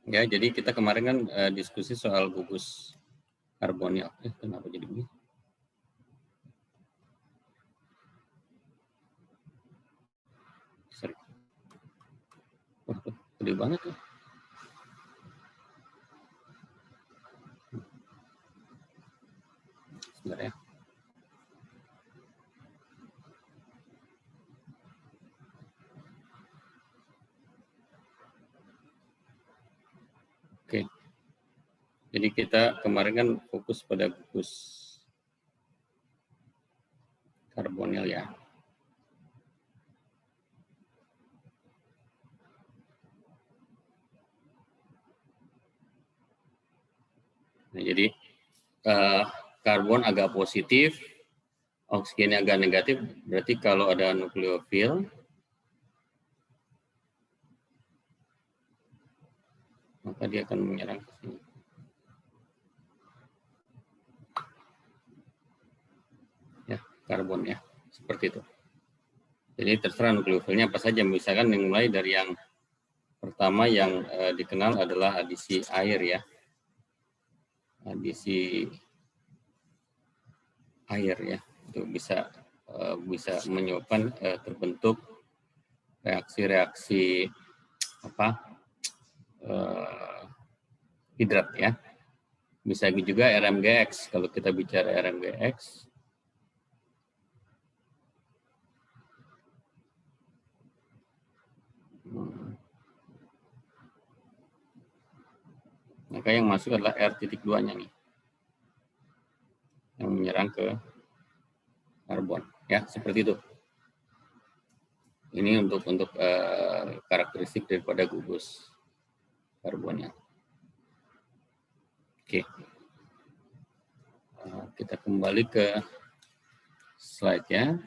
Ya, jadi kita kemarin kan diskusi soal gugus karbonil. Kenapa jadi begini? Sorry. Wah, gede banget ya. Sebentar ya. Oke. Jadi kita kemarin kan fokus pada gugus karbonil ya. Nah, jadi karbon agak positif, oksigen agak negatif, berarti kalau ada nukleofil, maka dia akan menyerang ke sini. Ya, karbon ya, seperti itu. Jadi terserah nukleofilnya apa saja, misalkan mulai dari yang pertama yang dikenal adalah adisi air ya. Adisi air ya, itu bisa menyebabkan terbentuk reaksi-reaksi hidrat ya. Bisa juga RMGX. Kalau kita bicara RMGX, maka yang masuk adalah R.2-nya nih, yang menyerang ke karbon ya, seperti itu. Ini untuk karakteristik daripada gugus karbonnya. Oke, kita kembali ke slide-nya.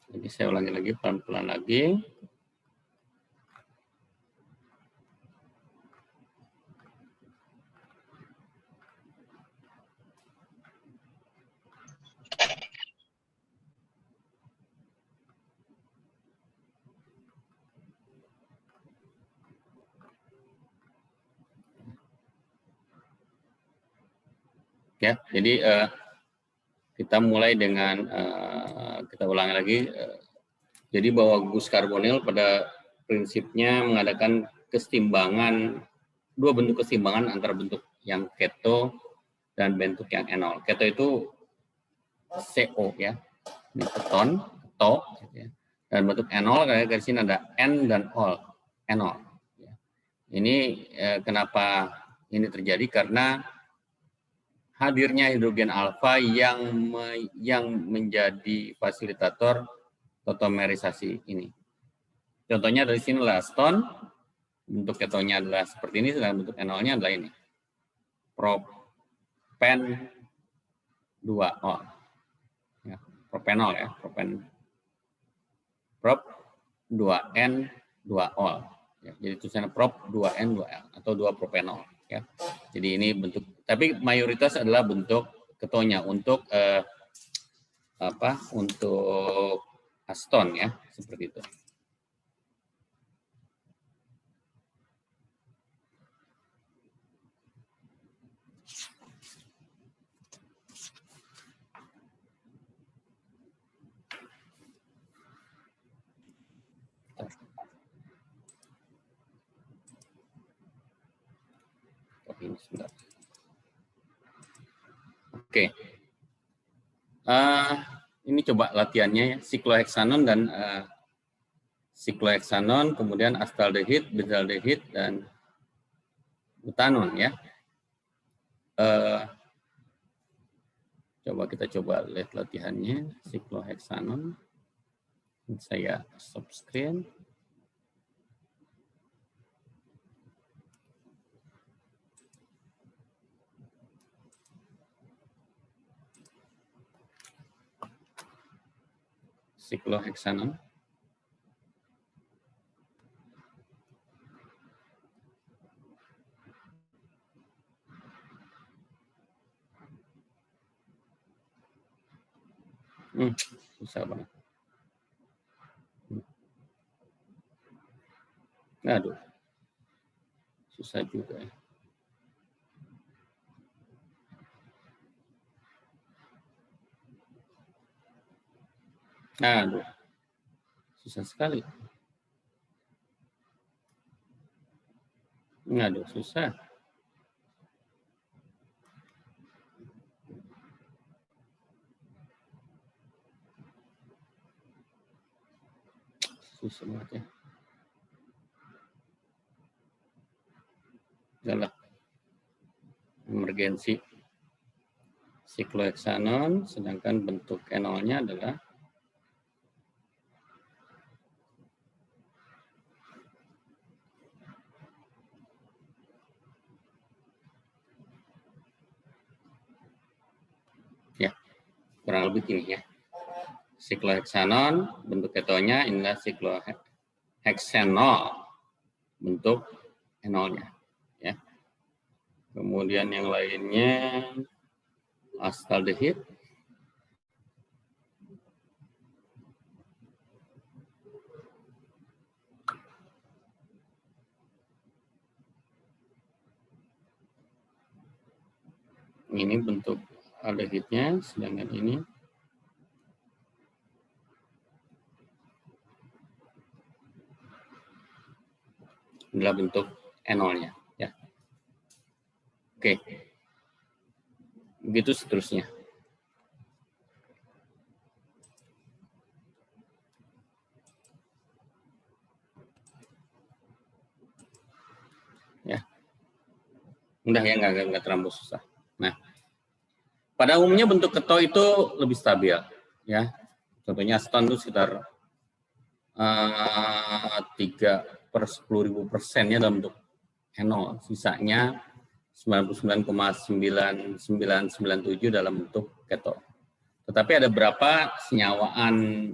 Jadi saya ulangi lagi pelan-pelan lagi. Ya, jadi kita mulai dengan kita ulangi lagi. Jadi bahwa gugus karbonil pada prinsipnya mengadakan kesetimbangan, dua bentuk kesetimbangan antara bentuk yang keto dan bentuk yang enol. Keto itu CO ya, ini keton, keto, ya. Dan bentuk enol kayak di sini ada N dan ol, enol. Ya. Ini kenapa ini terjadi karena hadirnya hidrogen alfa yang menjadi fasilitator tautomerisasi ini. Contohnya dari sini adalah aston, bentuk ketonya adalah seperti ini, sedangkan bentuk enolnya adalah ini. Propen 2-ol. Ya, propenol ya, prop 2N 2-ol. Ya, jadi tulisannya prop 2N 2L atau 2 propenol ya. Jadi ini bentuk, tapi mayoritas adalah bentuk ketonya untuk untuk aston ya, seperti itu. Ini sebentar. Oke. Ini coba latihannya ya, sikloheksanon dan sikloheksanon, kemudian astaldehid, benzaldehid, dan butanon ya. Coba kita lihat latihannya, sikloheksanon. Saya stop screen. sikloheksanon. Susah banget. Aduh, susah juga ya. Aduh, susah sekali. Aduh, susah. Susah banget ya. Adalah emergensi sikloheksanon, sedangkan bentuk enolnya adalah ya kurang lebih ini ya. Sikloheksanon, bentuk ketonya inilah sikloheksanol, bentuk enolnya. Ya. Kemudian yang lainnya astaldehid. Ini bentuk aldehidnya, sedangkan ini adalah bentuk enolnya. Ya. Oke, begitu seterusnya. Ya, mudah ya, nggak terlalu susah. Nah, pada umumnya bentuk keto itu lebih stabil, ya. Contohnya aseton itu sekitar 3/10.000% dalam bentuk enol, sisanya 99,9997 dalam bentuk keto. Tetapi ada beberapa senyawaan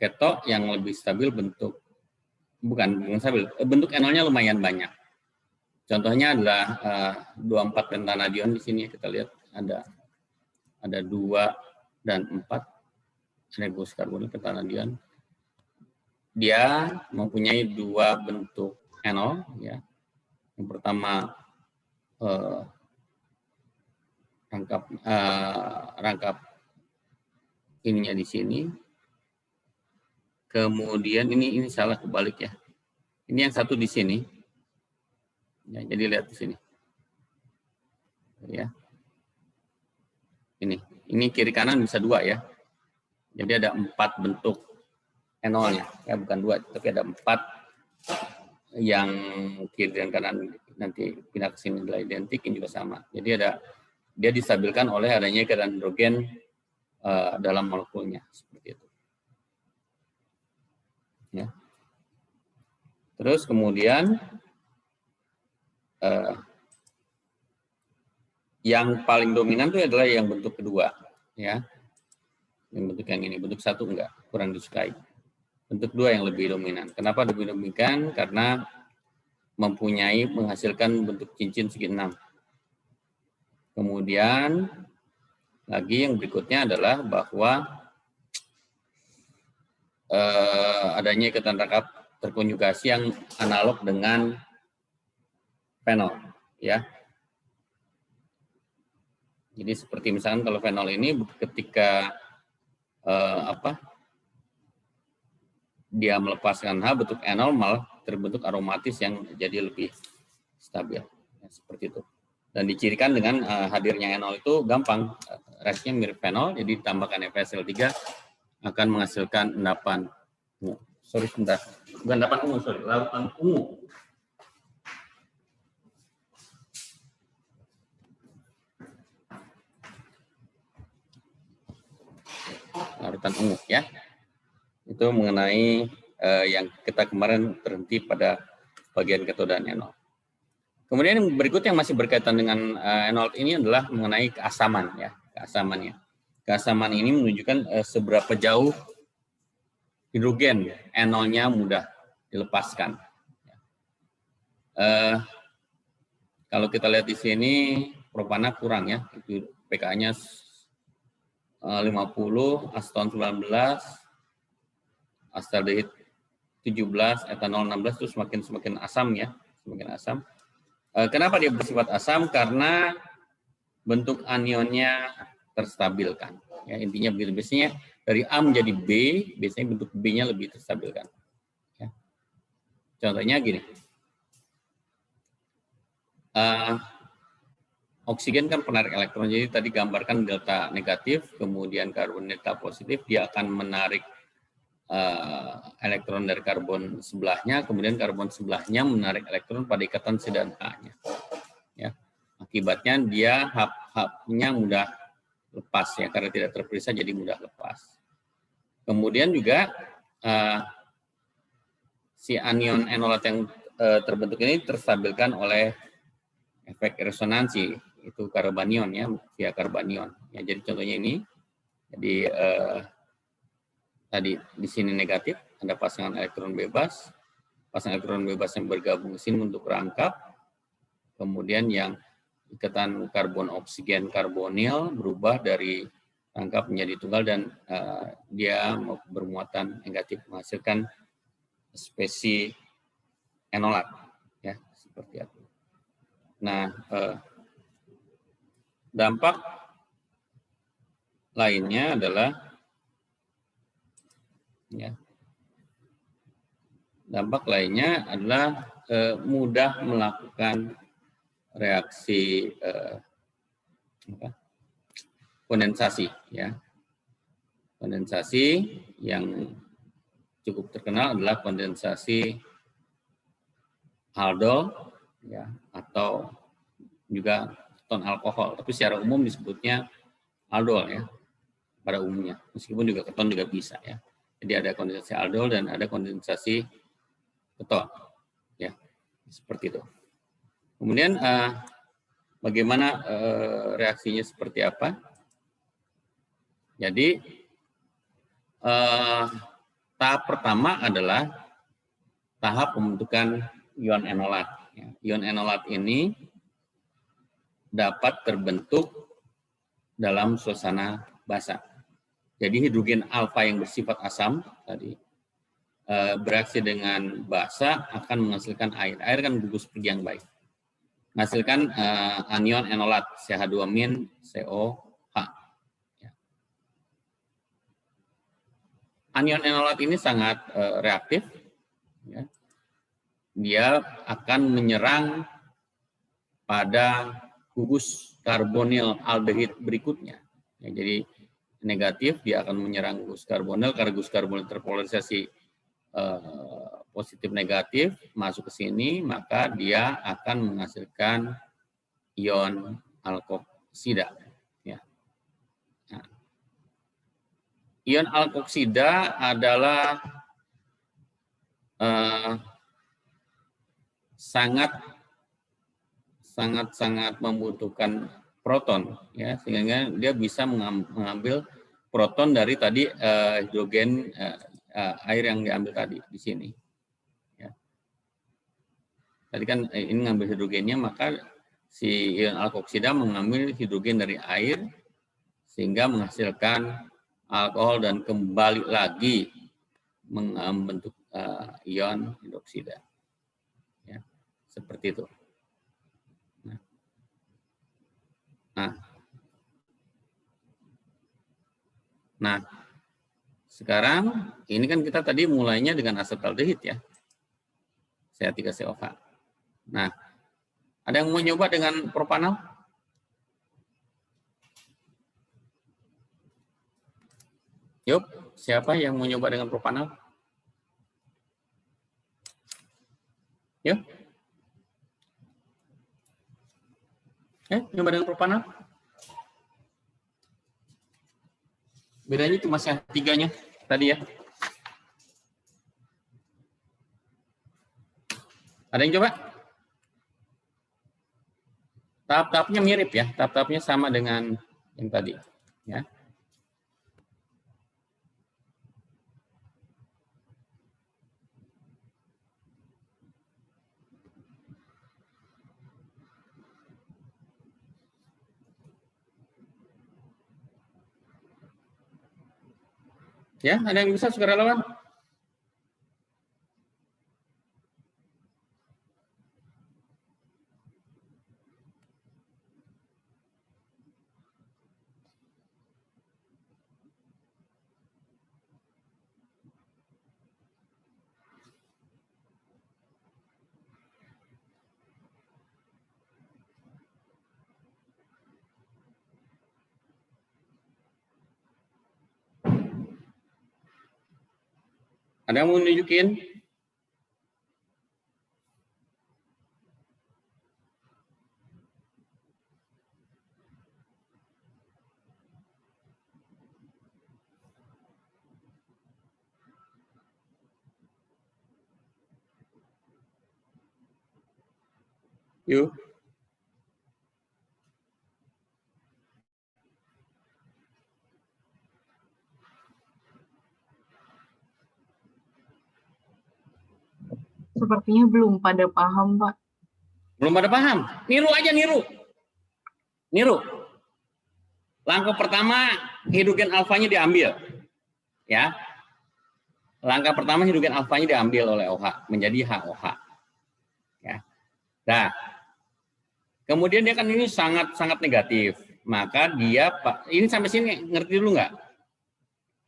keto yang lebih stabil bentuk bukan stabil, bentuk enolnya lumayan banyak. Contohnya adalah 24 pentanadion di sini kita lihat ada 2 dan 4 gus karbonil pentanadion. Dia mempunyai 2 bentuk enol ya. Yang pertama rangkap ininya di sini. Kemudian ini salah kebalik ya. Ini yang satu di sini. Ya, jadi lihat di sini. Ya. Ini kiri kanan bisa 2 ya. Jadi ada 4 bentuk enolnya. Ya, bukan 2, tapi ada 4 yang kiri dan kanan nanti pindah ke sini adalah identik, ini juga sama. Jadi dia distabilkan oleh adanya ikatan hidrogen dalam molekulnya seperti itu. Ya. Terus kemudian yang paling dominan itu adalah yang bentuk kedua, ya. Yang bentuk yang ini, bentuk 1 enggak, kurang disukai. Bentuk 2 yang lebih dominan. Kenapa lebih dominan? Karena menghasilkan bentuk cincin segi 6. Kemudian lagi yang berikutnya adalah bahwa adanya ikatan rangkap terkonjugasi yang analog dengan fenol, ya. Jadi seperti misalkan kalau fenol ini ketika dia melepaskan H bentuk enol malah terbentuk aromatis yang jadi lebih stabil, ya, seperti itu. Dan dicirikan dengan hadirnya enol itu gampang, reaksinya mirip fenol, jadi ditambahkan FeSL3 akan menghasilkan endapan. Sorry sebentar, bukan endapan ungu, sorry, larutan ungu. Larutan ungu ya. Itu mengenai yang kita kemarin berhenti pada bagian keto dan enol. Kemudian yang berikut yang masih berkaitan dengan enol ini adalah mengenai keasaman ya, keasamannya. keasaman ini menunjukkan seberapa jauh hidrogen enolnya mudah dilepaskan. Kalau kita lihat di sini propana kurang ya, itu pK-nya 50, aseton 19, astaldehid 17, etanol 16 itu semakin asam ya, semakin asam. Kenapa dia bersifat asam? Karena bentuk anionnya terstabilkan. Ya, intinya begitu. Biasanya dari A menjadi B, biasanya bentuk B-nya lebih terstabilkan. Ya. Contohnya gini. Oksigen kan penarik elektron, jadi tadi gambarkan delta negatif, kemudian karbon delta positif, dia akan menarik elektron dari karbon sebelahnya, kemudian karbon sebelahnya menarik elektron pada ikatan C dan A-nya. Ya. Akibatnya dia hub-hubnya mudah lepas ya, karena tidak terpisah jadi mudah lepas. Kemudian juga si anion enolat yang terbentuk ini terstabilkan oleh efek resonansi, itu karbanion ya, via karbanion. Ya, jadi contohnya ini, jadi tadi di sini negatif, ada pasangan elektron bebas yang bergabung ke sini untuk rangkap, kemudian yang ikatan karbon oksigen karbonil berubah dari rangkap menjadi tunggal dan dia bermuatan negatif menghasilkan spesies enolat ya, seperti itu. Nah, dampak lainnya adalah ya, mudah melakukan reaksi kondensasi ya. Kondensasi yang cukup terkenal adalah kondensasi aldol ya, atau juga keton alkohol, tapi secara umum disebutnya aldol ya pada umumnya, meskipun juga keton juga bisa ya. Jadi ada kondensasi aldol dan ada kondensasi keton ya, seperti itu. Kemudian bagaimana reaksinya seperti apa? Jadi tahap pertama adalah tahap pembentukan ion enolat. Ion enolat ini dapat terbentuk dalam suasana basah. Jadi hidrogen alfa yang bersifat asam tadi bereaksi dengan basah akan menghasilkan air. Air kan gugus pergi yang baik. Menghasilkan anion enolat CH2- COH. Ya. Anion enolat ini sangat reaktif. Ya. Dia akan menyerang pada gugus karbonil aldehid berikutnya. Ya, jadi negatif dia akan menyerang gugus karbonil karena gugus karbonil terpolarisasi positif negatif masuk ke sini, maka dia akan menghasilkan ion alkoksida. Ya. Nah, ion alkoksida adalah sangat membutuhkan proton ya, sehingga dia bisa mengambil proton dari tadi hidrogen air yang diambil tadi di sini ya. Tadi kan ini ngambil hidrogennya, maka si ion alkoksida mengambil hidrogen dari air sehingga menghasilkan alkohol dan kembali lagi membentuk ion hidroksida ya, seperti itu. Nah, sekarang ini kan kita tadi mulainya dengan asetaldehid ya, CH3COH. Nah, ada yang mau nyoba dengan propanol? Yuk, siapa yang mau nyoba dengan propanol? Yuk. Nyoba dengan propanol? Bedanya cuma CH3-nya tadi ya. Ada yang coba? Tahap-tahapnya mirip ya, tahap-tahapnya sama dengan yang tadi. Ya. Ya, ada yang bisa sukarelawan? Ada yang mau nunjukin? Yuk. Sepertinya belum pada paham, Pak. Belum pada paham? Niru aja, niru. Niru. Langkah pertama, hidrogen alfanya diambil. Ya. Langkah pertama, hidrogen alfanya diambil oleh OH, menjadi HOH. Ya. Nah, kemudian dia kan ini sangat negatif. Maka dia, ini sampai sini ngerti dulu nggak?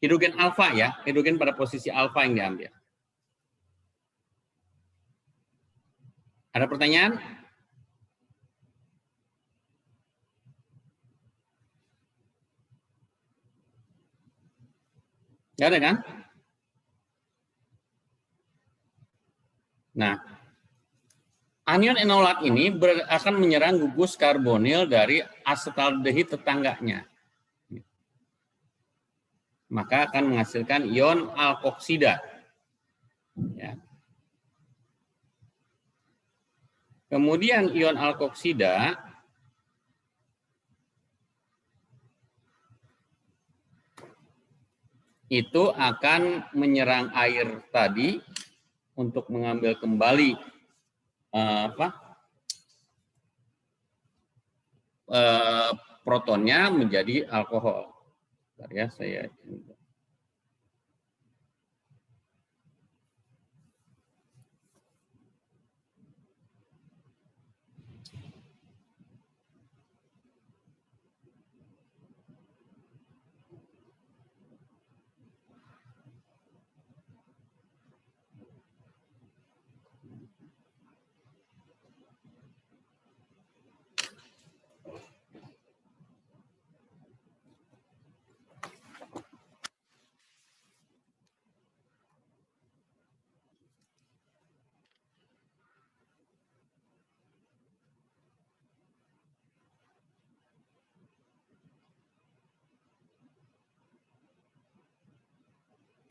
Hidrogen alfa ya, hidrogen pada posisi alfa yang diambil. Ada pertanyaan? Nggak ada kan? Nah, anion enolat ini akan menyerang gugus karbonil dari asetaldehid tetangganya. Maka akan menghasilkan ion alkoksida. Ya. Kemudian ion alkoksida itu akan menyerang air tadi untuk mengambil kembali protonnya menjadi alkohol. Bentar ya, saya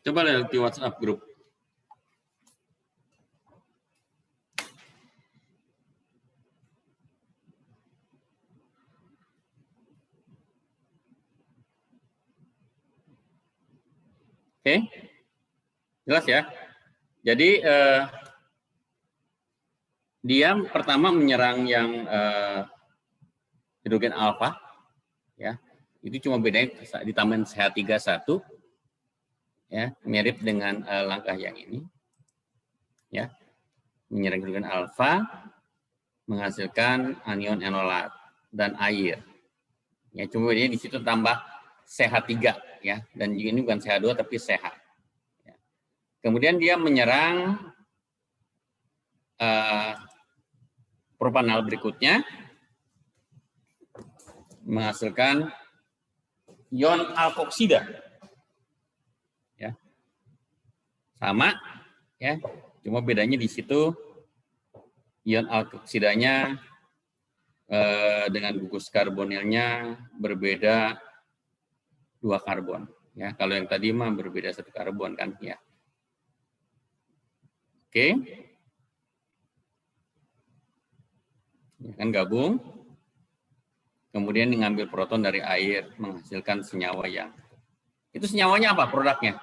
coba lihat di WhatsApp grup. Oke, jelas ya. Jadi dia pertama menyerang yang hidrogen alfa, ya. Itu cuma bedanya ditambahin CH3 ya, mirip dengan langkah yang ini, ya. Menyerang hidrogen alfa, menghasilkan anion enolat dan air. Ya, cuma bedanya di situ tambah CH3 ya, dan ini bukan CH2 tapi CH. Ya. Kemudian dia menyerang propanal berikutnya, menghasilkan ion alkoksida. Ya. Sama ya, cuma bedanya di situ ion alkoksidanya dengan gugus karbonilnya berbeda 2 karbon. Ya, kalau yang tadi mah berbeda 1 karbon kan ya. Oke. Ya, kan gabung. Kemudian mengambil proton dari air menghasilkan senyawa yang itu senyawanya apa produknya?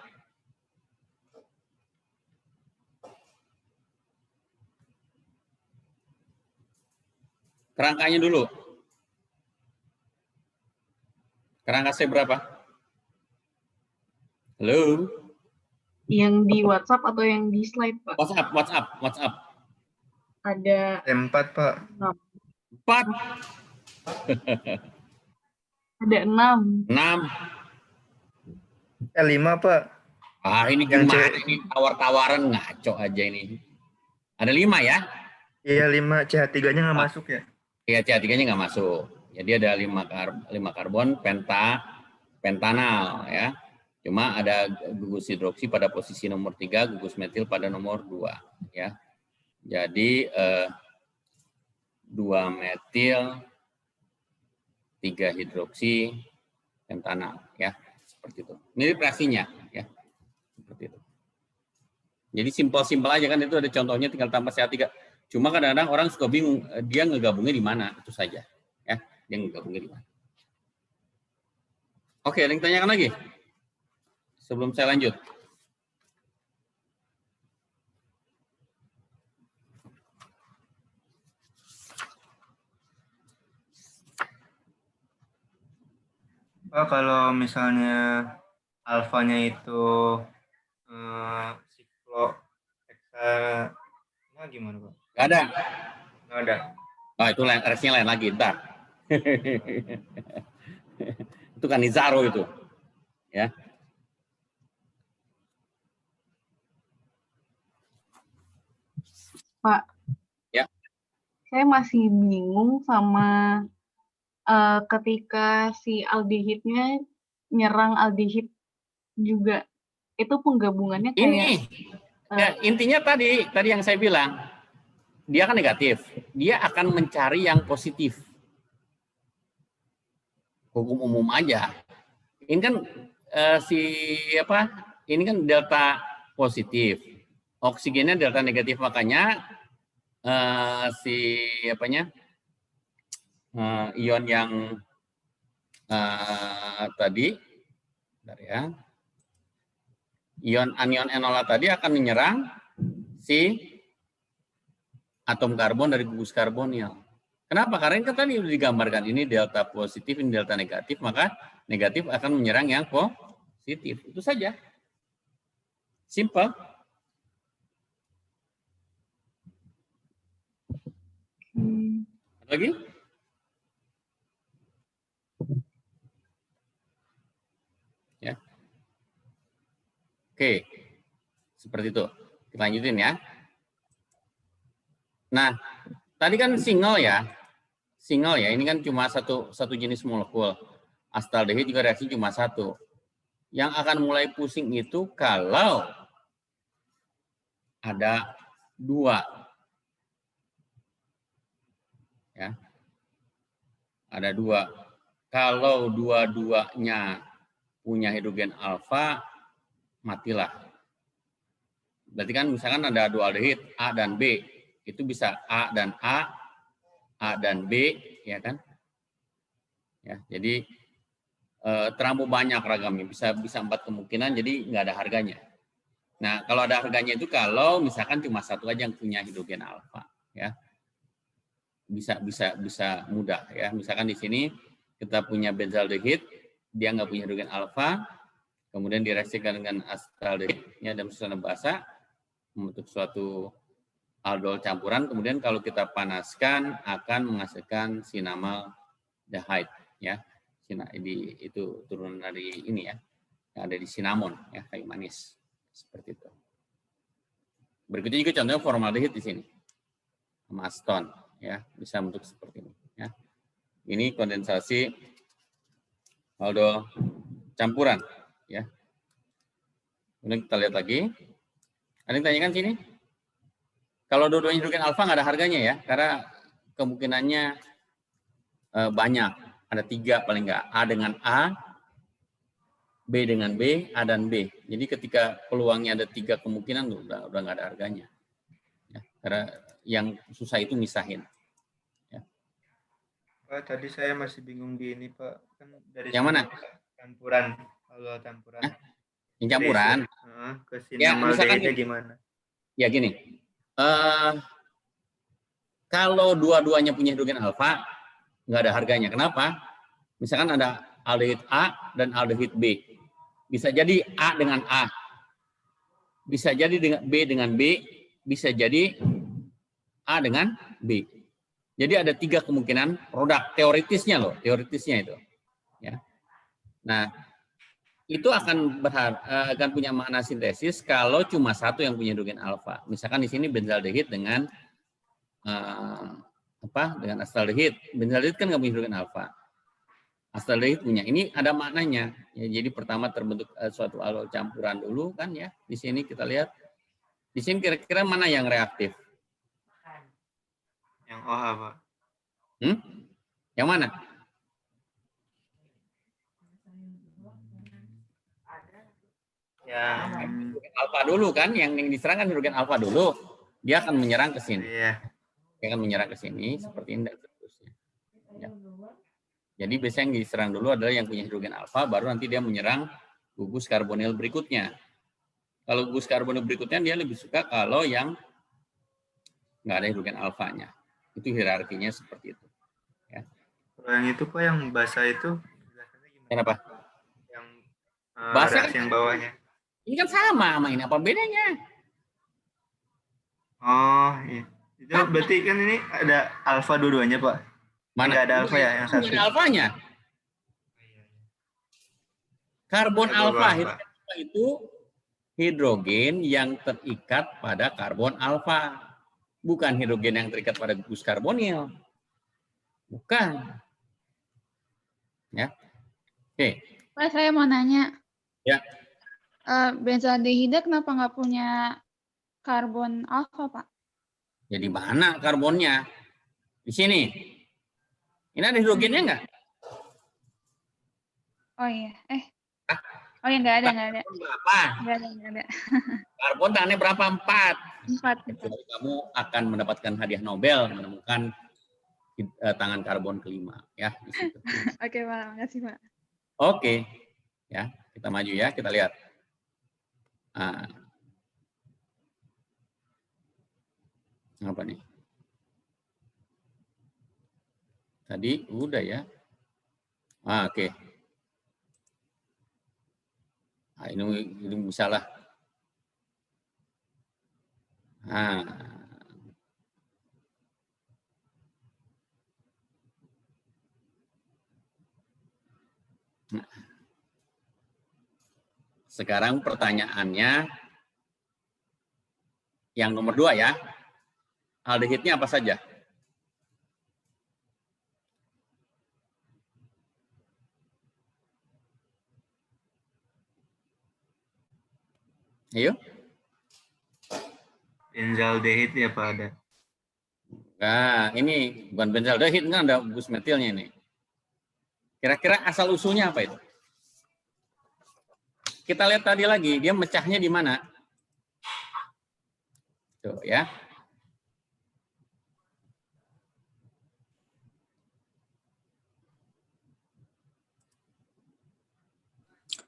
Kerangkanya dulu. Kerangka C berapa? Halo? Yang di WhatsApp atau yang di slide, Pak? WhatsApp. Ada 4, Pak. 6. 4, Ada 6. 6. 5, Pak. Ini Yang gimana? C. Ini tawar-tawaran ngaco aja ini. Ada 5 ya? Iya, 5. CH3-nya nggak masuk ya? Iya, CH3-nya nggak masuk. Jadi ada 5 karbon pentanal ya. Cuma ada gugus hidroksi pada posisi nomor 3, gugus metil pada nomor 2 ya. Jadi 2 metil, 3 hidroksi pentanal ya. Seperti itu. Mirip reaksinya ya. Seperti itu. Jadi simpel-simpel aja kan, itu ada contohnya, tinggal tambah CH3. Cuma kadang-kadang orang suka bingung, dia ngegabungnya di mana, itu saja. Ya, dia ngegabungnya di mana. Oke, ada yang tanyakan lagi? Sebelum saya lanjut. Pak, kalau misalnya alfanya itu sikloheksa, nah gimana, Pak? Nggak ada. Nggak ada. Itu reaksinya lain lagi, ntar. Itu kan Nizaro itu. Ya. Pak. Ya. Saya masih bingung sama ketika si aldehidnya nyerang aldehid juga. Itu penggabungannya kayak ini ya, intinya tadi yang saya bilang, dia kan negatif, dia akan mencari yang positif. Hukum umum aja. Ini kan ini kan delta positif, oksigennya delta negatif, makanya ion yang tadi, bentar ya, ion anion enola tadi akan menyerang si atom karbon dari gugus karbonil. Kenapa? Karena kan tadi sudah digambarkan, ini delta positif, ini delta negatif, maka negatif akan menyerang yang positif. Itu saja. Simple. Lagi? Ya. Oke. Seperti itu. Kita lanjutin ya. Nah, tadi kan single ya. Single ya, ini kan cuma satu jenis molekul. Astaldehid juga reaksi cuma satu. Yang akan mulai pusing itu kalau ada 2. Ya. Ada 2. Kalau dua-duanya punya hidrogen alfa, matilah. Berarti kan misalkan ada 2 aldehid, A dan B. Itu bisa A dan A dan B, ya kan? Ya, jadi terlalu banyak ragamnya, bisa 4 kemungkinan, jadi nggak ada harganya. Nah, kalau ada harganya itu kalau misalkan cuma satu aja yang punya hidrogen alfa, ya. Bisa mudah ya. Misalkan di sini kita punya benzaldehid, dia nggak punya hidrogen alfa, kemudian direaksikan dengan astaldehid ya, dalam suasana basa membentuk suatu aldol campuran, kemudian kalau kita panaskan akan menghasilkan sinamaldehid ya. Itu turunan dari ini ya, yang ada di sinamon ya, kayu manis seperti itu. Berikutnya juga contohnya formaldehid di sini sama aston ya, bisa bentuk seperti ini ya. Ini kondensasi aldol campuran ya. Kemudian kita lihat lagi. Ada yang tanyakan sini? Kalau dua-duanya hidrogen alfa nggak ada harganya ya, karena kemungkinannya banyak. Ada 3 paling nggak. A dengan A, B dengan B, A dan B. Jadi ketika peluangnya ada 3 kemungkinan, udah nggak ada harganya. Ya, karena yang susah itu misahin. Ya. Pak, tadi saya masih bingung di ini, Pak. Kan dari yang mana? Campuran. Kalau campuran. Yang campuran? Ke sinamaldehidnya gimana? Ya gini. Kalau dua-duanya punya hidrogen alfa, nggak ada harganya. Kenapa? Misalkan ada aldehid A dan aldehid B. Bisa jadi A dengan A. Bisa jadi dengan B, bisa jadi A dengan B. Jadi ada 3 kemungkinan produk teoritisnya loh, teoritisnya itu. Ya. Nah, itu akan akan punya makna sintesis kalau cuma satu yang punya hidrogen alfa. Misalkan di sini benzaldehid dengan dengan astaldehid. Benzaldehid kan nggak punya hidrogen alfa. Astaldehid punya. Ini ada maknanya. Ya, jadi pertama terbentuk suatu alol campuran dulu kan ya. Di sini kita lihat. Di sini kira-kira mana yang reaktif? Yang OH, Pak. Yang mana? Yang hidrogen alfa dulu kan, yang diserang kan hidrogen alfa dulu. Dia akan menyerang ke sini. Iya. Dia akan menyerang ke sini seperti ini dan seterusnya. Ya. Jadi biasanya yang diserang dulu adalah yang punya hidrogen alfa, baru nanti dia menyerang gugus karbonil berikutnya. Kalau gugus karbonil berikutnya dia lebih suka kalau yang nggak ada hidrogen alfanya. Itu hierarkinya seperti itu. Ya. Kalau yang itu Pak, yang basah itu biasanya gimana? Kenapa? Yang Basah reaksi yang bawahnya. Ini kan sama ini, apa bedanya? Oh, iya. Itu berarti kan ini ada alfa dua-duanya, Pak. Mana? Enggak ada alfa ya yang satu. Ada alfanya. Karbon alfa itu hidrogen yang terikat pada karbon alfa. Bukan hidrogen yang terikat pada gugus karbonil. Bukan. Ya. Oke. Pak, saya mau nanya. Ya. Benzaldehida kenapa nggak punya karbon alfa, Pak? Jadi mana karbonnya? Di sini. Ini ada hidrogennya nggak? Oh iya. Oh ya, nggak ada. Berapa? Nggak ada. Karbon tangannya berapa? 4. 4. Jadi kamu akan mendapatkan hadiah Nobel menemukan tangan karbon kelima. Ya, di situ. Oke, Pak. Makasih, Pak. Oke. Ya, kita maju ya. Kita lihat. Apa nih? Tadi udah ya. Oke. Nah, ini misalnya. Sekarang pertanyaannya yang nomor 2 ya. Aldehidnya apa saja? Ayo. Benzaldehid ya Pak ada. Nah, ini bukan benzaldehid, kan ada gugus metilnya ini. Kira-kira asal usulnya apa itu? Kita lihat tadi lagi, dia mecahnya di mana? Tuh ya.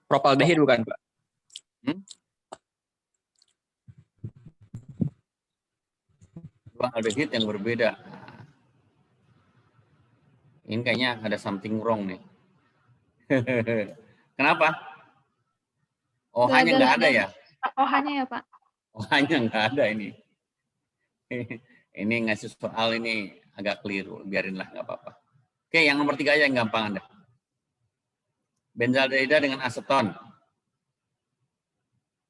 Propaldehid bukan, Pak? Dua aldehid yang berbeda. Ini kayaknya ada something wrong nih. Kenapa? OH-nya nggak ada ya? OH-nya ya, Pak? OH-nya nggak ada ini. Ini ngasih soal ini agak keliru. Biarinlah, nggak apa-apa. Oke, yang nomor 3 aja yang gampang Anda. Benzaldehida dengan aseton.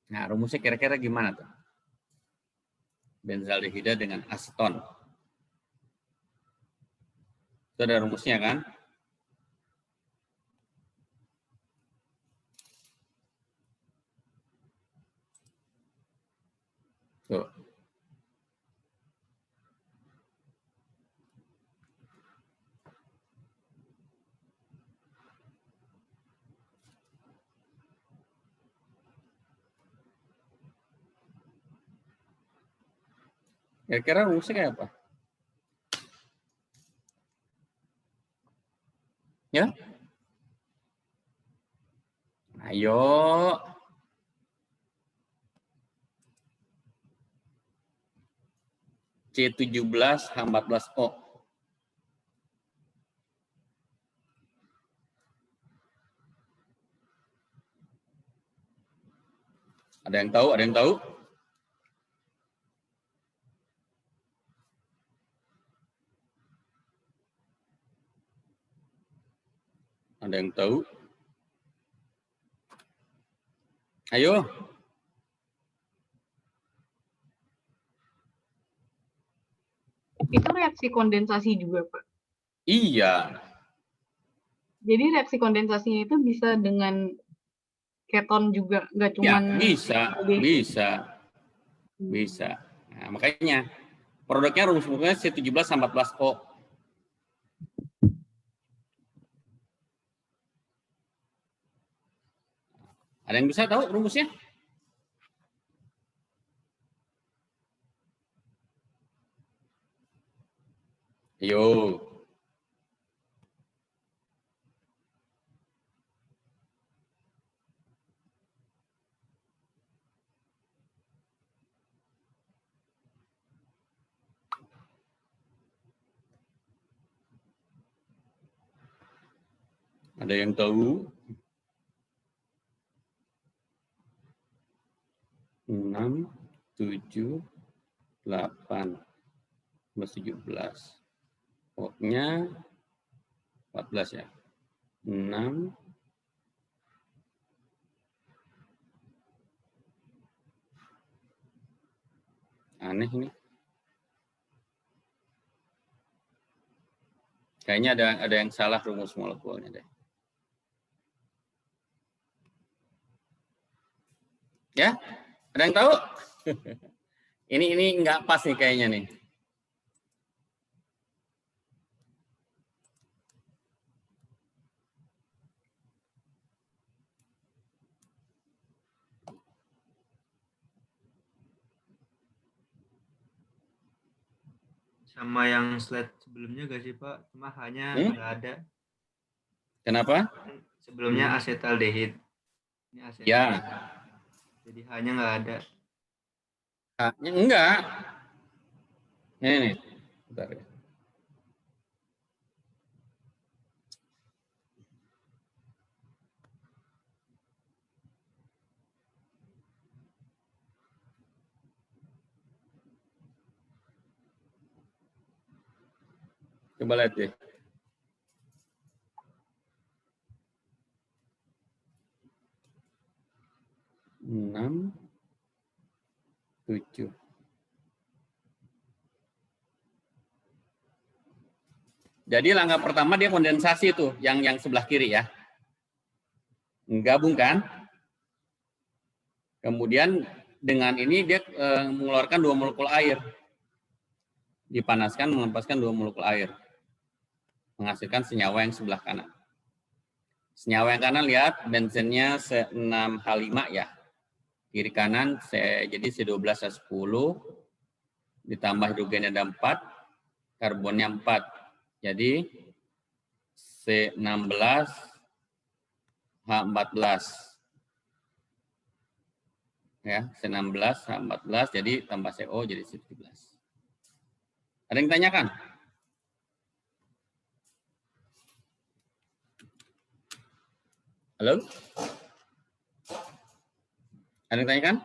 Nah, rumusnya kira-kira gimana tuh? Benzaldehida dengan aseton. Itu ada rumusnya kan? Tuh. Kira-kira rumusnya kayak apa? Ya? Ayo. C17H14O. Ada yang tahu? Ada yang tahu? Ada yang tahu? Ayo. Itu reaksi kondensasi juga, Pak. Iya. Jadi reaksi kondensasinya itu bisa dengan keton juga, nggak Ya, cuman bisa. Nah, makanya produknya rumusnya C17-14O. Ada yang bisa tahu rumusnya? Ayo. Ada yang tahu? 6, 7, 8, 17. O-nya 14 ya. 6, aneh ini. Kayaknya ada yang salah rumus molekulnya deh. Ya, ada yang tahu? ini nggak pas nih kayaknya nih. Sama yang slide sebelumnya gak sih Pak? Cuma hanya nggak ada. Kenapa? Sebelumnya asetaldehid. Ini asetaldehid. Ya. Jadi hanya nggak ada. Enggak. Ini nih. Bentar ya. Coba lihat deh. Enam, 7. Jadi langkah pertama dia kondensasi tuh, yang sebelah kiri ya. Gabung kan? Kemudian dengan ini dia mengeluarkan 2 molekul air. Dipanaskan melepaskan 2 molekul air. Menghasilkan senyawa yang sebelah kanan. Senyawa yang kanan lihat benzennya C6H5 ya. Kiri kanan jadi C12H10 ditambah hidrogennya ada 4, karbonnya 4. Jadi C16H14. Ya, C16H14 jadi tambah CO jadi C17. Ada yang tanyakan? Halo? Ada yang tanyakan?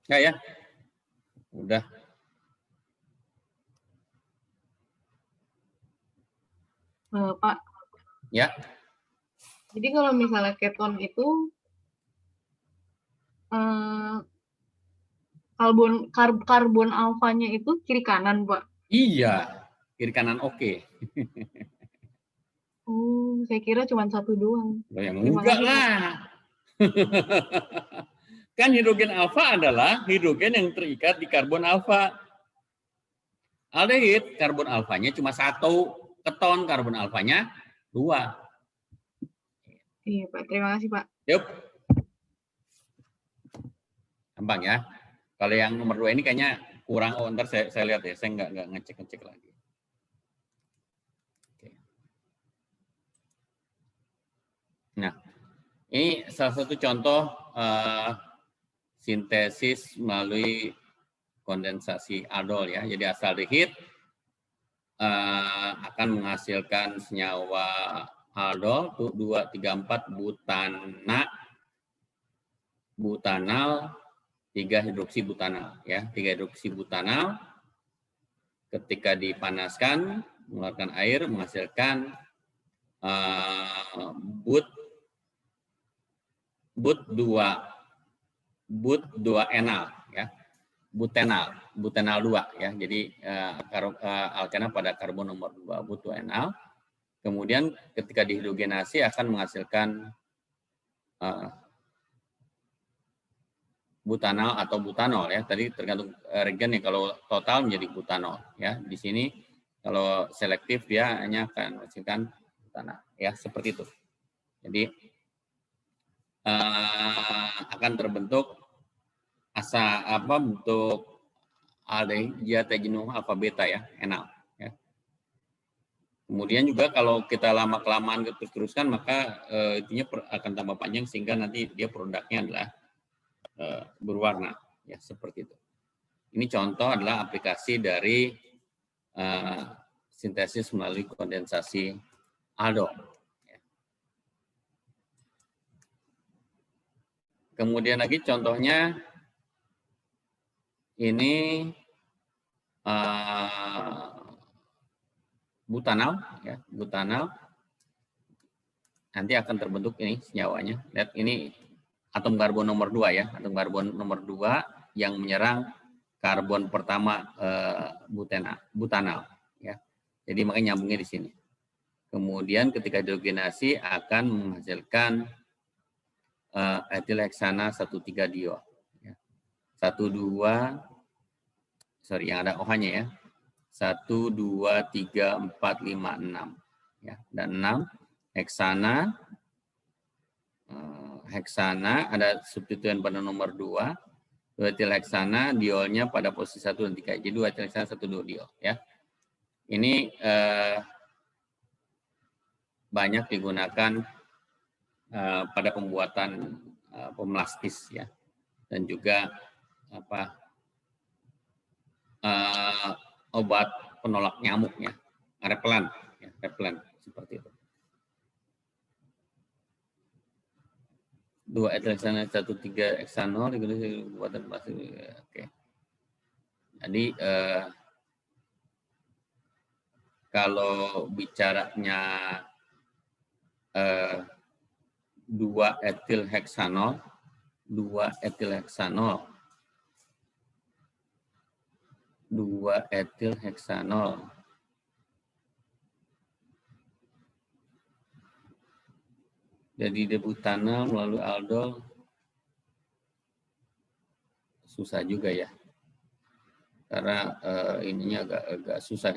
Enggak ya? Udah. Pak. Ya. Jadi kalau misalnya keton itu karbon alfanya itu kiri kanan, Pak. Iya, kiri kanan oke. Oh, saya kira cuma satu doang. Loh, yang enggak lah. Kan hidrogen alfa adalah hidrogen yang terikat di karbon alfa. Aldehid, karbon alfanya cuma 1, keton karbon alfanya 2. Iya, Pak. Terima kasih, Pak. Yup. Gampang ya. Kalau yang nomor 2 ini kayaknya kurang. Oh, ntar saya lihat ya. Saya nggak ngecek lagi. Oke. Nah, ini salah satu contoh sintesis melalui kondensasi aldol ya. Jadi asaldehid akan menghasilkan senyawa aldol 2,3,4 butana butanal, 3 hidroksibutanal ya. 3 hidroksibutanal ketika dipanaskan mengeluarkan air menghasilkan but 2 enal ya. Butenal 2 ya. Jadi alkena pada karbon nomor 2 but 2 enal. Kemudian ketika dihidrogenasi akan menghasilkan butanal atau butanol ya. Tadi tergantung reagennya, kalau total menjadi butanol ya. Di sini kalau selektif dia hanya akan menghasilkan butanal ya, seperti itu. Jadi akan terbentuk bentuk aldehid jenuh alfa beta ya, enal ya. Kemudian juga kalau kita lama-kelamaan terus-teruskan maka intinya akan tambah panjang sehingga nanti dia produknya adalah berwarna ya, seperti itu. Ini contoh adalah aplikasi dari sintesis melalui kondensasi aldol. Kemudian lagi contohnya ini butanal ya, butanal nanti akan terbentuk ini senyawanya. Lihat ini atom karbon nomor 2 ya, atom karbon nomor 2 yang menyerang karbon pertama butanal ya. Jadi makanya nyambungnya di sini. Kemudian ketika hidrogenasi akan menghasilkan etilheksana 1,3 diol ya. 1,2 yang ada OH-nya ya. 1, 2, 3, 4, 5, 6 ya. Dan 6 heksana ada substituen pada nomor 2 etilheksana diolnya pada posisi 1 dan 3. Jadi 2 etilheksana 1, 2 diol ya. Ini banyak digunakan pada pembuatan pemlastis ya, dan juga obat penolak nyamuk ya, repelen ya, repelen seperti itu. 2 etilheksana 1,3 heksanol digunakan pembuatan plastik. Oke. Jadi kalau bicaranya 2 etilheksanol jadi debutanal melalui aldol susah juga ya, karena ininya agak susah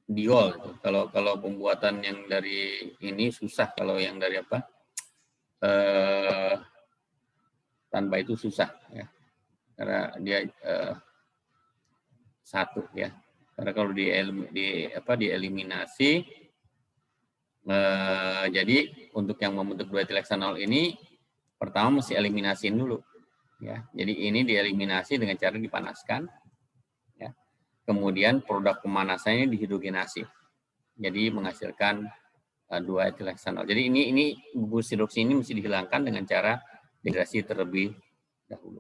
diol. Kalau pembuatan yang dari ini susah, kalau yang dari tanpa itu susah ya, karena dia satu ya. Karena kalau dieliminasi jadi untuk yang membentuk 2 etilheksanol ini pertama mesti eliminasiin dulu ya. Jadi ini dieliminasi dengan cara dipanaskan. Kemudian produk pemanasannya dihidrogenasi, jadi menghasilkan 2 etilheksanol. Jadi ini gugus hidroksi ini mesti dihilangkan dengan cara degradasi terlebih dahulu.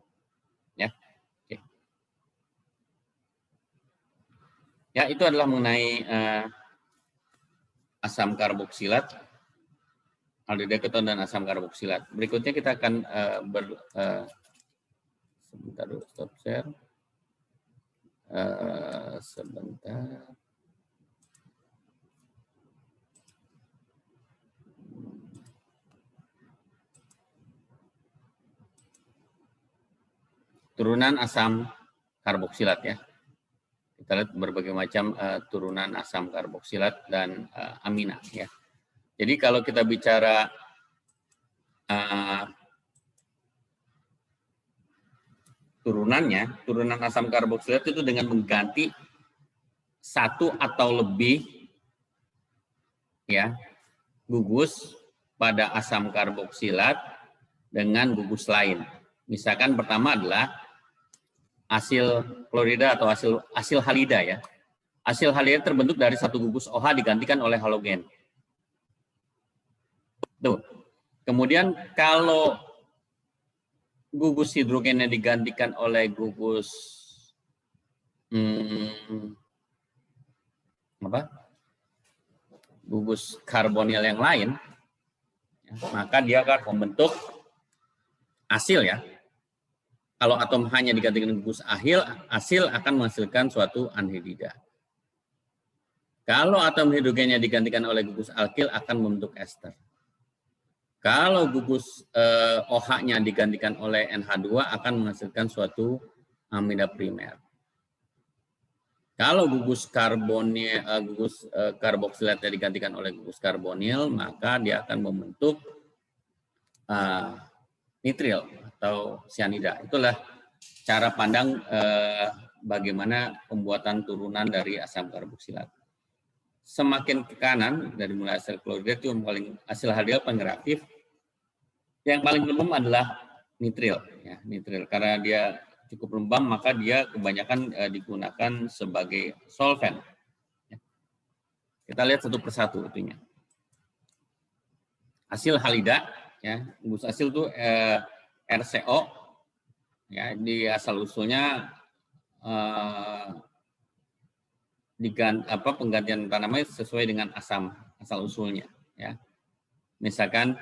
Ya, oke. Ya, itu adalah mengenai asam karboksilat, aldehyde keton dan asam karboksilat. Berikutnya kita akan sebentar dulu, stop share. Sebentar. Turunan asam karboksilat ya. Kita lihat berbagai macam turunan asam karboksilat dan amina ya. Jadi kalau kita bicara turunan asam karboksilat itu dengan mengganti 1 atau lebih ya gugus pada asam karboksilat dengan gugus lain. Misalkan pertama adalah asil klorida atau asil halida ya. Asil halida terbentuk dari 1 gugus OH digantikan oleh halogen. Tuh. Kemudian kalau gugus hidrogennya digantikan oleh gugus gugus karbonil yang lain, ya, maka dia akan membentuk asil ya. Kalau atom hanya digantikan gugus asil akan menghasilkan suatu anhidrida. Kalau atom hidrogennya digantikan oleh gugus alkil akan membentuk ester. Kalau gugus OH-nya digantikan oleh NH2 akan menghasilkan suatu amida primer. Kalau gugus karboksilatnya digantikan oleh gugus karbonil, maka dia akan membentuk nitril atau sianida. Itulah cara pandang bagaimana pembuatan turunan dari asam karboksilat. Semakin ke kanan, dari mulai asil klorida itu yang paling asil halida paling reaktif. Yang paling lembab adalah nitril, ya, nitril. Karena dia cukup lembab, maka dia kebanyakan digunakan sebagai solvent. Ya. Kita lihat satu persatu itunya. Asil halida, ya, gugus asil itu RCO, ya, di asal usulnya penggantian tanaman sesuai dengan asam asal usulnya, ya. Misalkan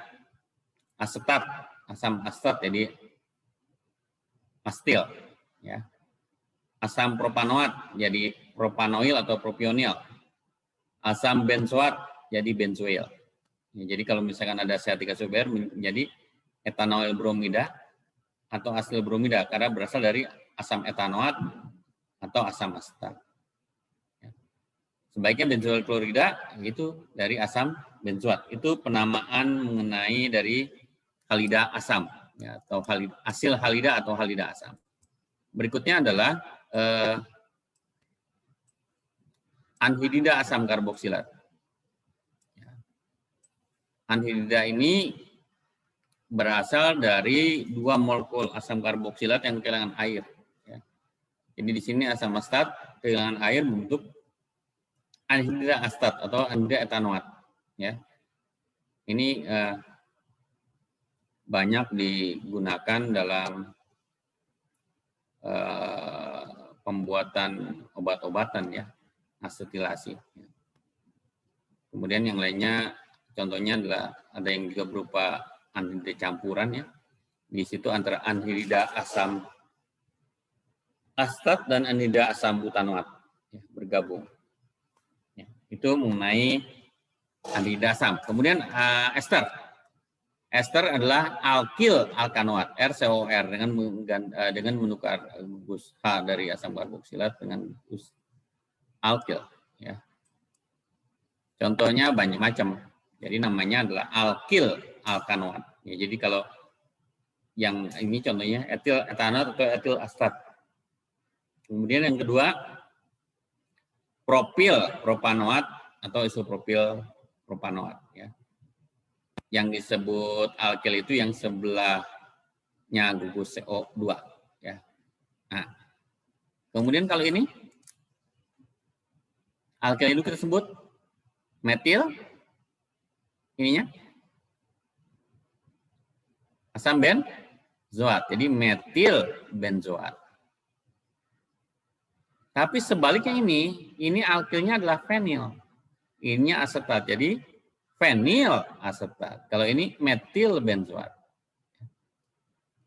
asetat, asam asetat jadi astil, ya. Asam propanoat jadi propanoil atau propionil. Asam benzoat jadi benzoil. Ya, jadi kalau misalkan ada C3SO4 menjadi etanoil bromida atau asil bromida karena berasal dari asam etanoat atau asam asetat. Sebaiknya benzoil klorida itu dari asam benzoat. Itu penamaan mengenai dari halida asam, ya, atau asil halida atau halida asam. Berikutnya adalah anhidrida asam karboksilat. Anhidrida ini berasal dari 2 molekul asam karboksilat yang kehilangan air. Ya. Jadi di sini asam asetat kehilangan air membentuk anhidrida asetat atau anhidrida etanoat. Ya. Ini banyak digunakan dalam pembuatan obat-obatan, ya, asetilasi. Kemudian yang lainnya, contohnya adalah ada yang juga berupa anhidrida campuran, ya. Di situ antara anhidrida asam asetat dan anhidrida asam butanoat, ya, bergabung. Ya, itu mengenai anhidrida asam. Kemudian ester. Ester adalah alkil alkanoat, RCOR, dengan menukar gugus H dari asam karboksilat dengan gugus alkil. Ya. Contohnya banyak macam. Jadi namanya adalah alkil alkanoat. Ya, jadi kalau yang ini contohnya etil etanoat atau etil asetat. Kemudian yang kedua propil propanoat atau isopropil propanoat. Ya. Yang disebut alkil itu yang sebelahnya gugus CO2, ya. Nah, kemudian kalau ini alkil itu kita sebut metil, ininya asam benzoat, jadi metil benzoat. Tapi sebaliknya ini alkilnya adalah fenil, ininya asetat, jadi fenil asetat. Kalau ini metil benzoat.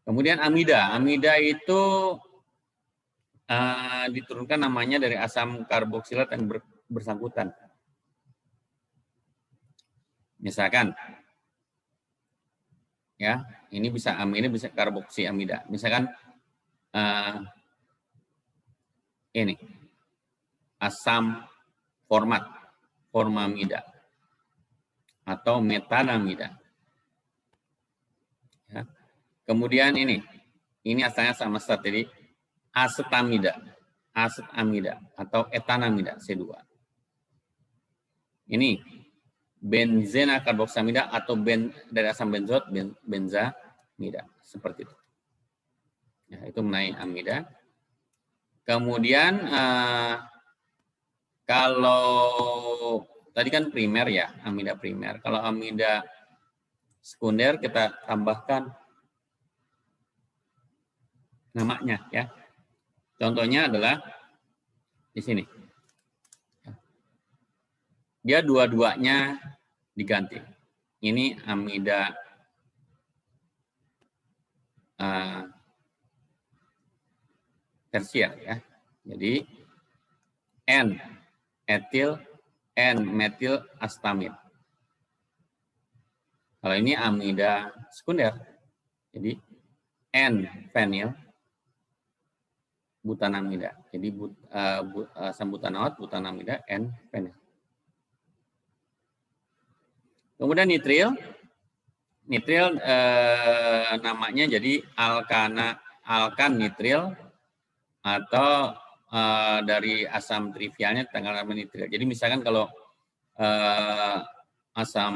Kemudian amida. Amida itu diturunkan namanya dari asam karboksilat yang bersangkutan. Misalkan, ya, ini bisa amida, bisa karboksi amida. Misalkan ini asam formamida atau metanamida. Ya. Kemudian ini asalnya sama asetat, jadi asetamida, asetamida atau etanamida C2. Ini benzena karboksamida atau dari asam benzoat benzamida, seperti itu. Ya, itu mengenai amida. Kemudian kalau tadi kan primer, ya, amida primer. Kalau amida sekunder kita tambahkan namanya ya. Contohnya adalah di sini. Dia dua-duanya diganti. Ini amida tersier ya. Jadi N-etil N-metil astamid. Kalau ini amida sekunder. Jadi N-fenil butanamida. Jadi asam butanoat, butanamida, N-fenil. Kemudian nitril. Nitril namanya jadi alkan nitril atau dari asam trivialnya tanggal nama nitril. Jadi misalkan kalau asam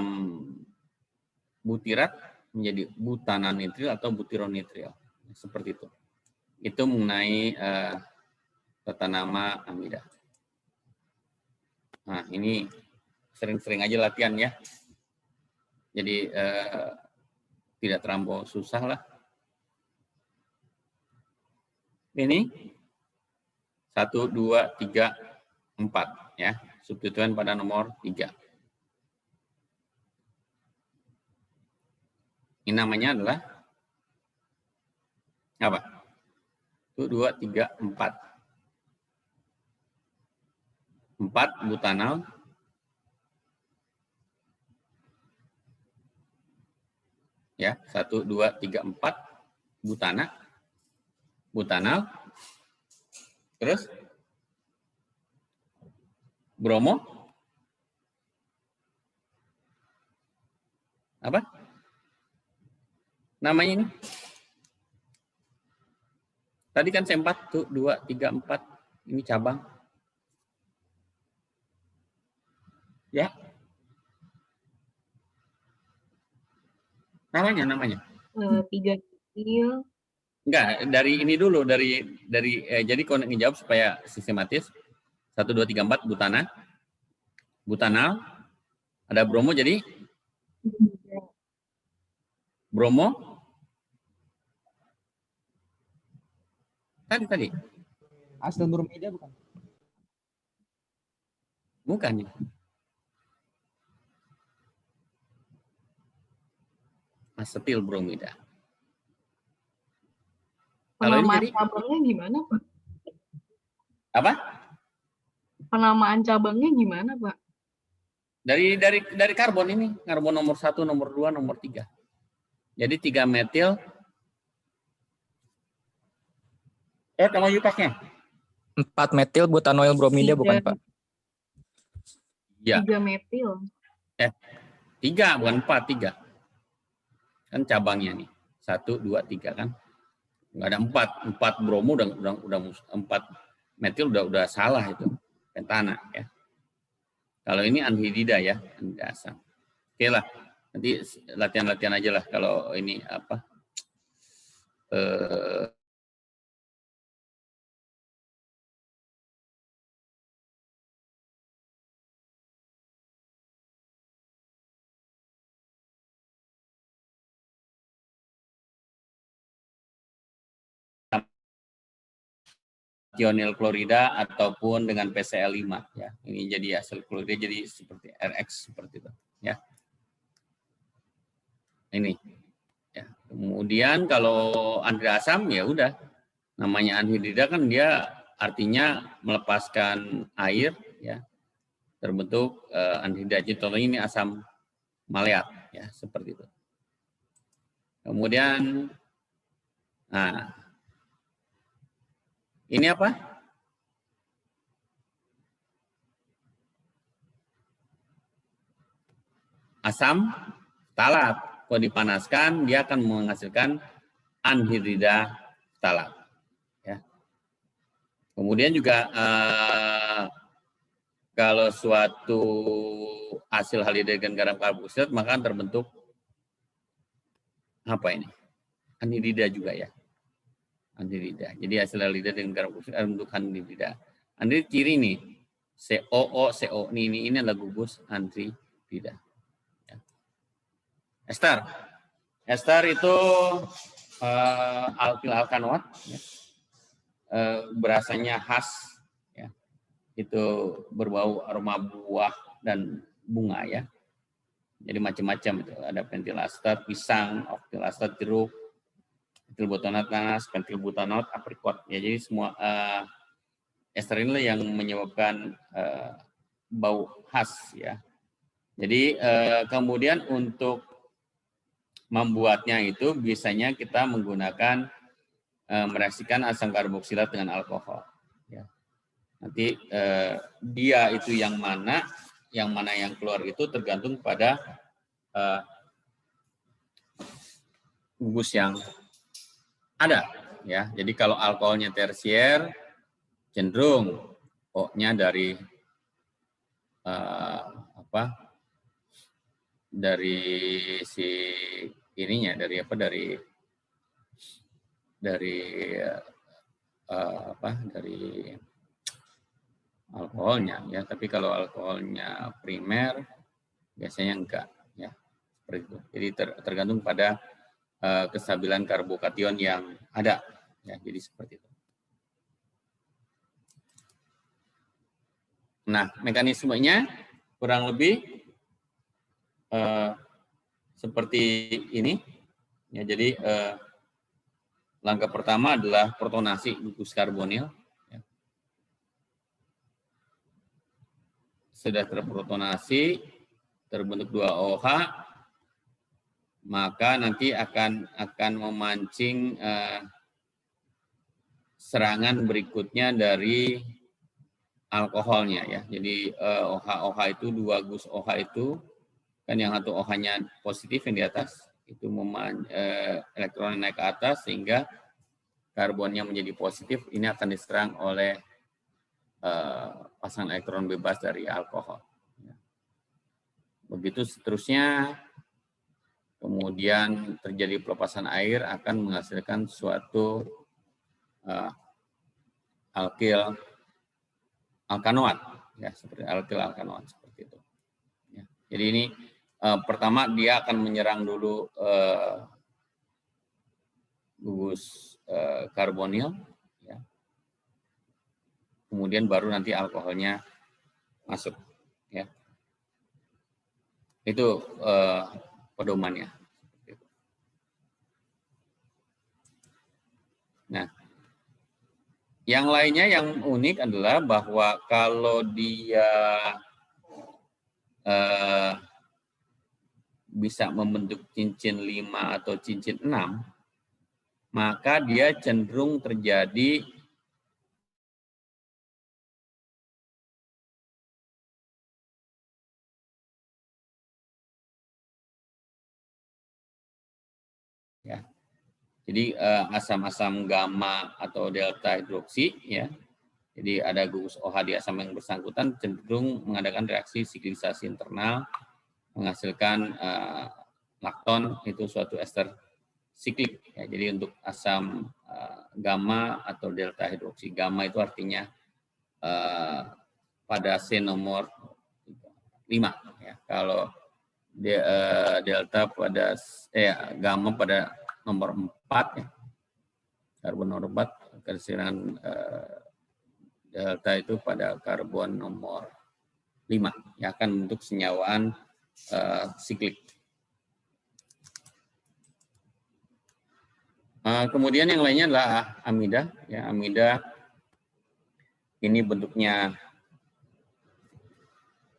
butirat menjadi butananitril atau butironitril. Seperti itu. Itu mengenai tata nama amida. Nah, ini sering-sering aja latihan ya. Jadi tidak terlampau susah lah. Ini 1, 2, 3, 4 ya. Substituen pada nomor 3. Ini namanya adalah apa? 1, 2, 3, 4. 4 butanal. Ya, 1, 2, 3, 4 butanal. Terus bromo. Apa? Namanya ini. Tadi kan C4, 1, 2, 3, 4. Ini cabang. Ya. Namanya. 3 metil. Enggak, dari ini dulu, dari jadi kalau ngejawab supaya sistematis. 1, 2, 3, 4 butanal. Ada bromo jadi bromo. Tadi. Asetil bromida bukan? Bukan. Asetil bromida. Kalau ini Penamaan jadi cabangnya gimana, Pak? apa? Penamaan cabangnya gimana, Pak? Dari karbon ini, karbon nomor 1, nomor 2, nomor 3. Jadi 3 metil. Sama yupaknya? 4 metil butanoil bromida bukan, Pak? Ya. 3 metil. 3 bukan 4, 3. Kan cabangnya nih. 1, 2, 3 kan. Enggak ada 4 bromo udah 4 metil udah salah itu. Pentana ya. Kalau ini anhidrida ya, anhidrida asam. Oke lah. Nanti latihan-latihan aja lah kalau ini apa? Tionil klorida ataupun dengan PCl5 ya. Ini jadi hasil klorida jadi seperti RX seperti itu ya. Ini ya. Kemudian kalau anhidrida asam ya udah namanya anhidrida kan dia artinya melepaskan air ya. Terbentuk anhidrida. Contohnya ini asam maleat ya, seperti itu. Kemudian nah ini apa? Asam ftalat. Kalau dipanaskan, dia akan menghasilkan anhidrida ftalat. Ya. Kemudian juga kalau suatu hasil halida dengan garam karboksilat, maka terbentuk apa ini? Anhidrida juga ya. Anhidrida. Jadi hasil halida dengan garam karboksilat terbentuk anhidrida. Anhidrida ciri nih, COO, CO. Ini adalah gugus anhidrida. Ya. Ester itu alkil alkanoat, ya. Berasanya khas, ya. Itu berbau aroma buah dan bunga, ya. Jadi macam-macam itu. Ada pentil pisang, oktil aster jeruk, pentil butanat nanas, pentil butanat aprikot. Ya, jadi semua ester inilah yang menyebabkan bau khas, ya. Jadi kemudian untuk membuatnya itu biasanya kita menggunakan mereaksikan asam karboksilat dengan alkohol. Ya. Nanti dia itu yang mana yang keluar itu tergantung pada gugus yang ada. Ya. Jadi kalau alkoholnya tersier cenderung O-nya dari dari si ininya, dari alkoholnya, ya. Tapi kalau alkoholnya primer biasanya enggak, ya, seperti itu. Jadi tergantung pada kestabilan karbokation yang ada, ya. Jadi seperti itu. Nah, mekanismenya kurang lebih seperti ini, ya. Jadi langkah pertama adalah protonasi gugus karbonil. Ya. Sudah terprotonasi, terbentuk 2 OH, maka nanti akan memancing serangan berikutnya dari alkoholnya, ya. Jadi OH itu 2 gus OH itu kan yang satu OH-nya positif yang di atas itu elektron naik ke atas sehingga karbonnya menjadi positif, ini akan diserang oleh pasangan elektron bebas dari alkohol. Begitu seterusnya, kemudian terjadi pelepasan air akan menghasilkan suatu alkil alkanoat, ya, seperti alkil alkanoat seperti itu. Ya. Jadi ini pertama dia akan menyerang dulu gugus karbonil, ya. Kemudian baru nanti alkoholnya masuk, ya. Itu pedomannya. Nah, yang lainnya yang unik adalah bahwa kalau dia bisa membentuk cincin 5 atau cincin 6, maka dia cenderung terjadi ya. Jadi asam-asam gamma atau delta hidroksi, ya. Jadi ada gugus OH di asam yang bersangkutan cenderung mengadakan reaksi siklisasi internal menghasilkan lakton, itu suatu ester siklik, ya. Jadi untuk asam gamma atau delta hidroksi, gamma itu artinya pada C nomor 5, ya. Kalau delta pada gamma pada nomor 4, ya. Karbon nomor 4, kesirangan delta itu pada karbon nomor 5, yang akan membentuk senyawaan siklik. Kemudian yang lainnya adalah amida, ya. Amida ini bentuknya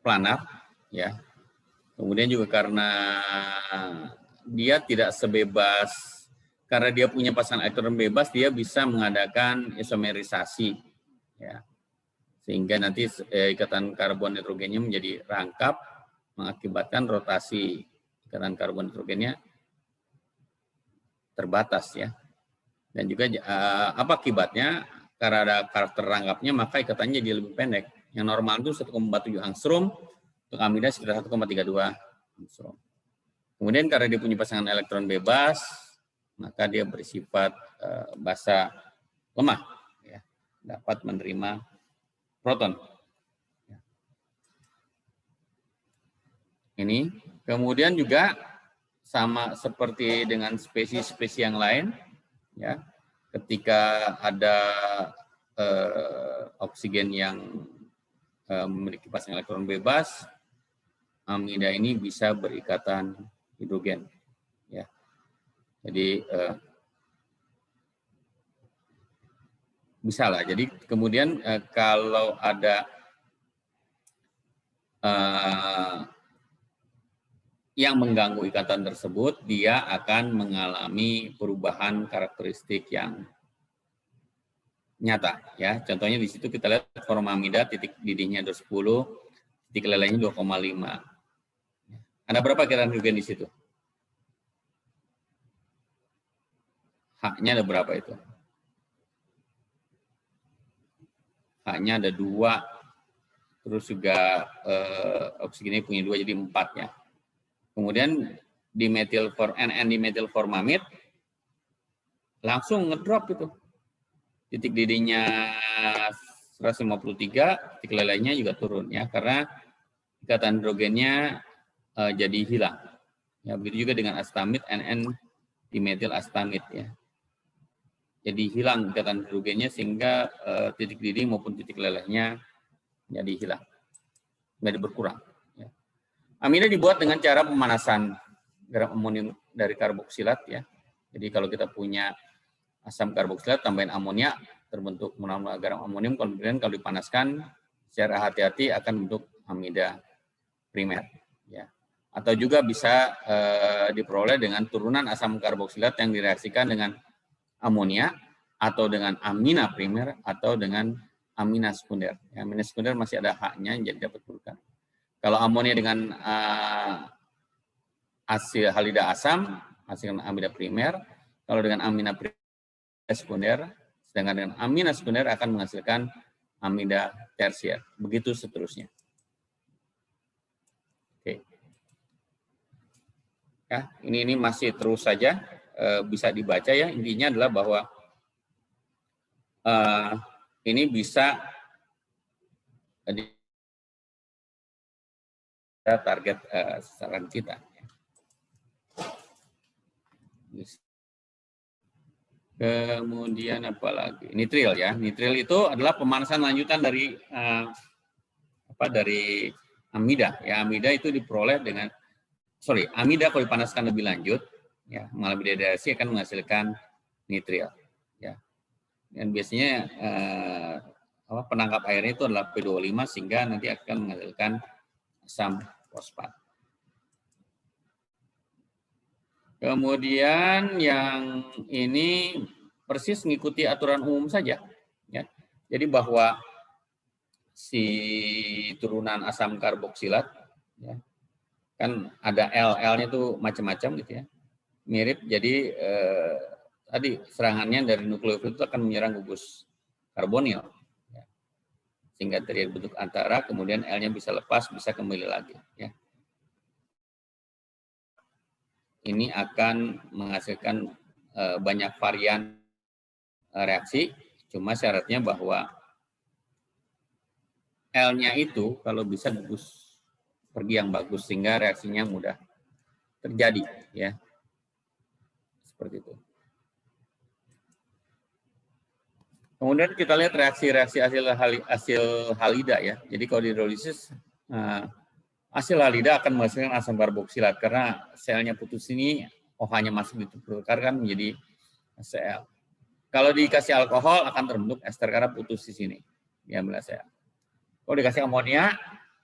planar, ya. Kemudian juga karena dia tidak sebebas, karena dia punya pasangan elektron bebas, dia bisa mengadakan isomerisasi, ya. Sehingga nanti ikatan karbon nitrogennya menjadi rangkap, mengakibatkan rotasi ikatan karbon nitrogennya terbatas, ya. Dan juga apa akibatnya? Karena ada karakter rangkapnya, maka ikatannya jadi lebih pendek. Yang normal itu 1,47 angstrom, untuk amida sekitar 1,32 angstrom. Kemudian karena dia punya pasangan elektron bebas, maka dia bersifat basa lemah, ya. Dapat menerima proton. Ini kemudian juga sama seperti dengan spesies-spesies yang lain, ya. Ketika ada oksigen yang memiliki pasang elektron bebas, amida ini bisa berikatan hidrogen, ya. Jadi bisa lah. Jadi kemudian kalau ada yang mengganggu ikatan tersebut, dia akan mengalami perubahan karakteristik yang nyata, ya. Contohnya di situ kita lihat formamida titik didihnya 10, titik lelehnya 2,5. Ada berapa ikatan hidrogen di situ? H-nya ada berapa itu? H-nya ada 2, terus juga oksigennya punya 2, jadi 4 ya. Kemudian di NN dimetilformamid langsung ngedrop itu. Titik didihnya 153, titik lelehnya juga turun ya, karena ikatan hidrogennya jadi hilang. Ya, begitu juga dengan astamid, NN dimetil astamid ya. Jadi hilang ikatan hidrogennya sehingga titik didih maupun titik lelehnya jadi hilang, menjadi berkurang. Ya. Amida dibuat dengan cara pemanasan garam amonium dari karboksilat ya. Jadi kalau kita punya asam karboksilat tambahin amonia terbentuk garam amonium, kemudian kalau dipanaskan secara hati-hati akan bentuk amida primer ya. Atau juga bisa diperoleh dengan turunan asam karboksilat yang direaksikan dengan amonia atau dengan amina primer atau dengan amina sekunder. Ya, amina sekunder masih ada H-nya jadi dapat burukan. Kalau amonia dengan asil halida asam hasilkan amida primer. Kalau dengan amina primer sekunder, sedangkan dengan amina sekunder akan menghasilkan amida tersier. Begitu seterusnya. Oke. Ya, ini masih terus saja bisa dibaca ya. Intinya adalah bahwa ini bisa target sasaran kita. Kemudian apa lagi? Nitril ya. Nitril itu adalah pemanasan lanjutan dari dari amida. Ya, amida itu diperoleh dengan amida kalau dipanaskan lebih lanjut ya, mengalami degradasi akan menghasilkan nitril ya. Dan biasanya penangkap airnya itu adalah P25 sehingga nanti akan menghasilkan asam fosfat. Kemudian yang ini persis mengikuti aturan umum saja ya. Jadi bahwa si turunan asam karboksilat ya, kan ada L-nya itu macam-macam gitu ya. Mirip, jadi tadi serangannya dari nukleofil itu akan menyerang gugus karbonil ya. Sehingga terjadi bentuk antara, kemudian L-nya bisa lepas, bisa kembali lagi ya. Ini akan menghasilkan banyak varian reaksi, cuma syaratnya bahwa L-nya itu kalau bisa gugus pergi yang bagus sehingga reaksinya mudah terjadi ya. Seperti itu. Kemudian kita lihat reaksi-reaksi hasil halida ya. Jadi kalau di hidrolisis hasil halida akan menghasilkan asam karboksilat karena selnya putus ini OH-nya masuk ditukar kan menjadi HCl. Kalau dikasih alkohol akan terbentuk ester karena putus di sini. Ya, HCl. Kalau dikasih amonia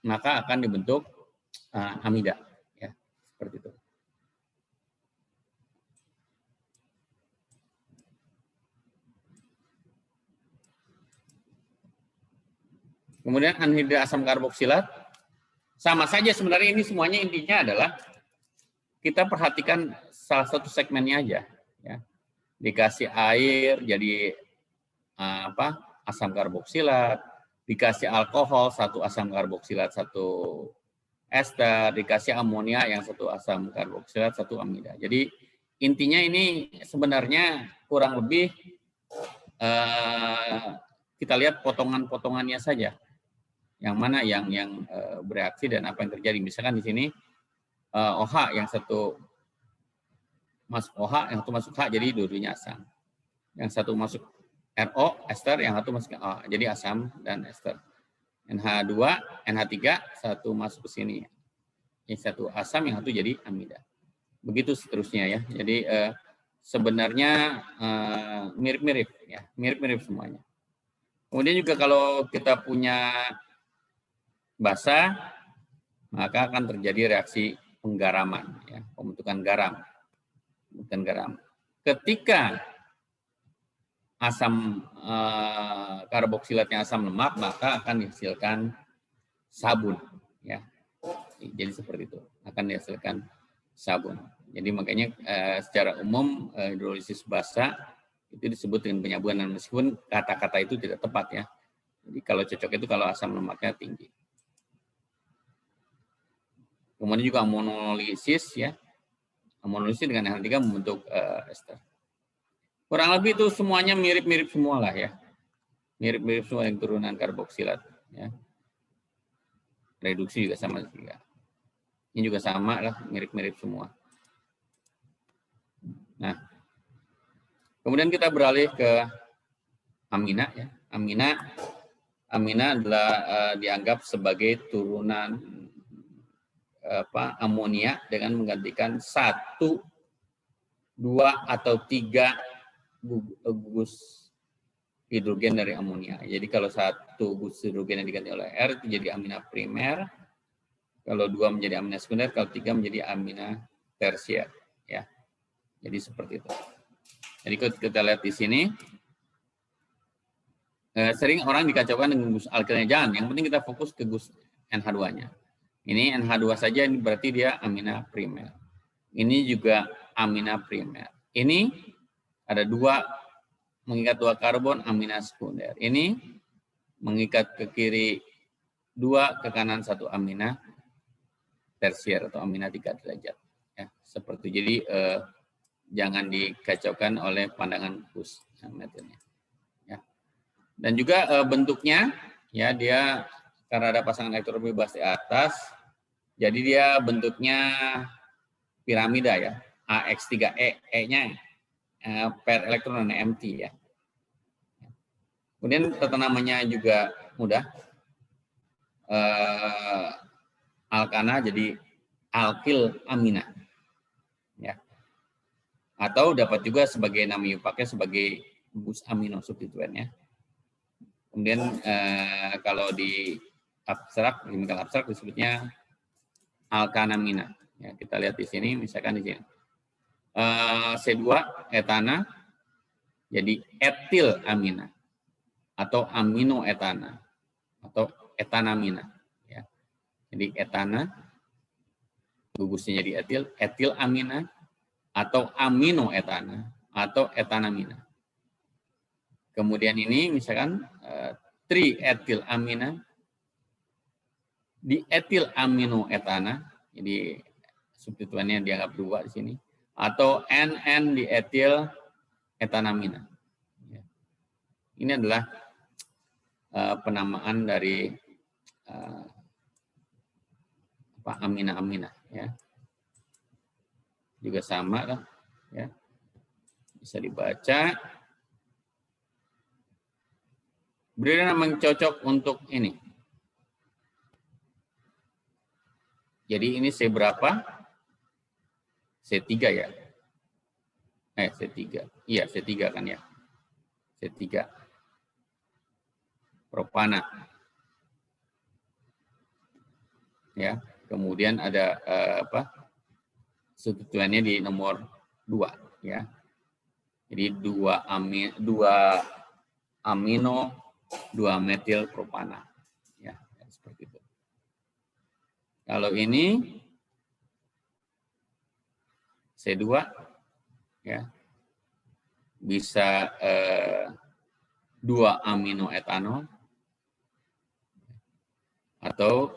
maka akan dibentuk amida ya. Seperti itu. Kemudian anhidrat asam karboksilat sama saja sebenarnya, ini semuanya intinya adalah kita perhatikan salah satu segmennya aja ya. Dikasih air jadi asam karboksilat, dikasih alkohol satu asam karboksilat satu ester, dikasih amonia yang satu asam karboksilat satu amida. Jadi intinya ini sebenarnya kurang lebih kita lihat potongan-potongannya saja. Yang mana yang bereaksi dan apa yang terjadi. Misalkan di sini OH yang satu masuk OH, yang satu masuk H, jadi dua-duanya asam. Yang satu masuk RO, ester, yang satu masuk O. Jadi asam dan ester. NH2, NH3, satu masuk ke sini. Yang satu asam, yang satu jadi amida. Begitu seterusnya ya. Jadi sebenarnya mirip-mirip ya, mirip-mirip semuanya. Kemudian juga kalau kita punya basa, maka akan terjadi reaksi penggaraman, ya, pembentukan garam. Pembentukan garam. Ketika asam karboksilatnya asam lemak, maka akan dihasilkan sabun, ya. Jadi seperti itu, akan dihasilkan sabun. Jadi makanya secara umum hidrolisis basa itu disebut dengan penyabunan, meskipun kata-kata itu tidak tepat ya. Jadi kalau cocok itu kalau asam lemaknya tinggi. Kemudian juga amonolisis ya. Amonolisis dengan NH3 membentuk ester. Kurang lebih itu semuanya mirip-mirip semua lah ya. Mirip-mirip semua yang turunan karboksilat ya. Reduksi juga sama juga. Ini juga sama lah, mirip-mirip semua. Nah, kemudian kita beralih ke amina ya. Amina adalah dianggap sebagai turunan amonia dengan menggantikan 1, 2 atau 3 gugus hidrogen dari amonia. Jadi kalau 1 gugus hidrogen yang diganti oleh R itu jadi amina primer, kalau 2 menjadi amina sekunder, kalau 3 menjadi amina tersier ya. Jadi seperti itu. Jadi kalau kita lihat di sini sering orang dikacaukan dengan gus alkilnya. Jangan, yang penting kita fokus ke gus NH2-nya. Ini NH2 saja, ini berarti dia amina primer. Ini juga amina primer. Ini ada 2 mengikat 2 karbon amina sekunder. Ini mengikat ke kiri 2, ke kanan 1 amina tersier atau amina 3 derajat. Ya, seperti jadi jangan dikacaukan oleh pandangan gus metilnya. Ya. Dan juga bentuknya ya dia karena ada pasangan elektron bebas di atas, jadi dia bentuknya piramida ya, AX3E, E-nya per elektron empty ya. Kemudian tata namanya juga mudah. Alkana jadi alkil amina. Ya. Atau dapat juga sebagai nama pakai sebagai gus amino substituen ya. Kemudian kalau di abstrak, kimikal abstrak disebutnya alkanamina. Ya, kita lihat di sini, misalkan di sini. C2 etana jadi etil amina atau amino etana atau etanamina ya. Jadi etana gugusnya jadi etil amina atau amino etana atau etanamina. Kemudian ini misalkan tri-etil amina di etil amino etana, jadi substituennya dianggap 2 di sini, atau NN di etil etanamina. Ini adalah penamaan dari amina-amina ya. Juga sama lah ya. Bisa dibaca. Beri nama yang cocok untuk ini. Jadi ini C berapa? C3 ya. C3. Iya, C3 kan ya. C3. Propana. Ya, kemudian ada substituennya di nomor 2 ya. Jadi 2 amino 2 metil propana. Ya, seperti itu. Kalau ini C2 ya. Bisa 2 amino etanol atau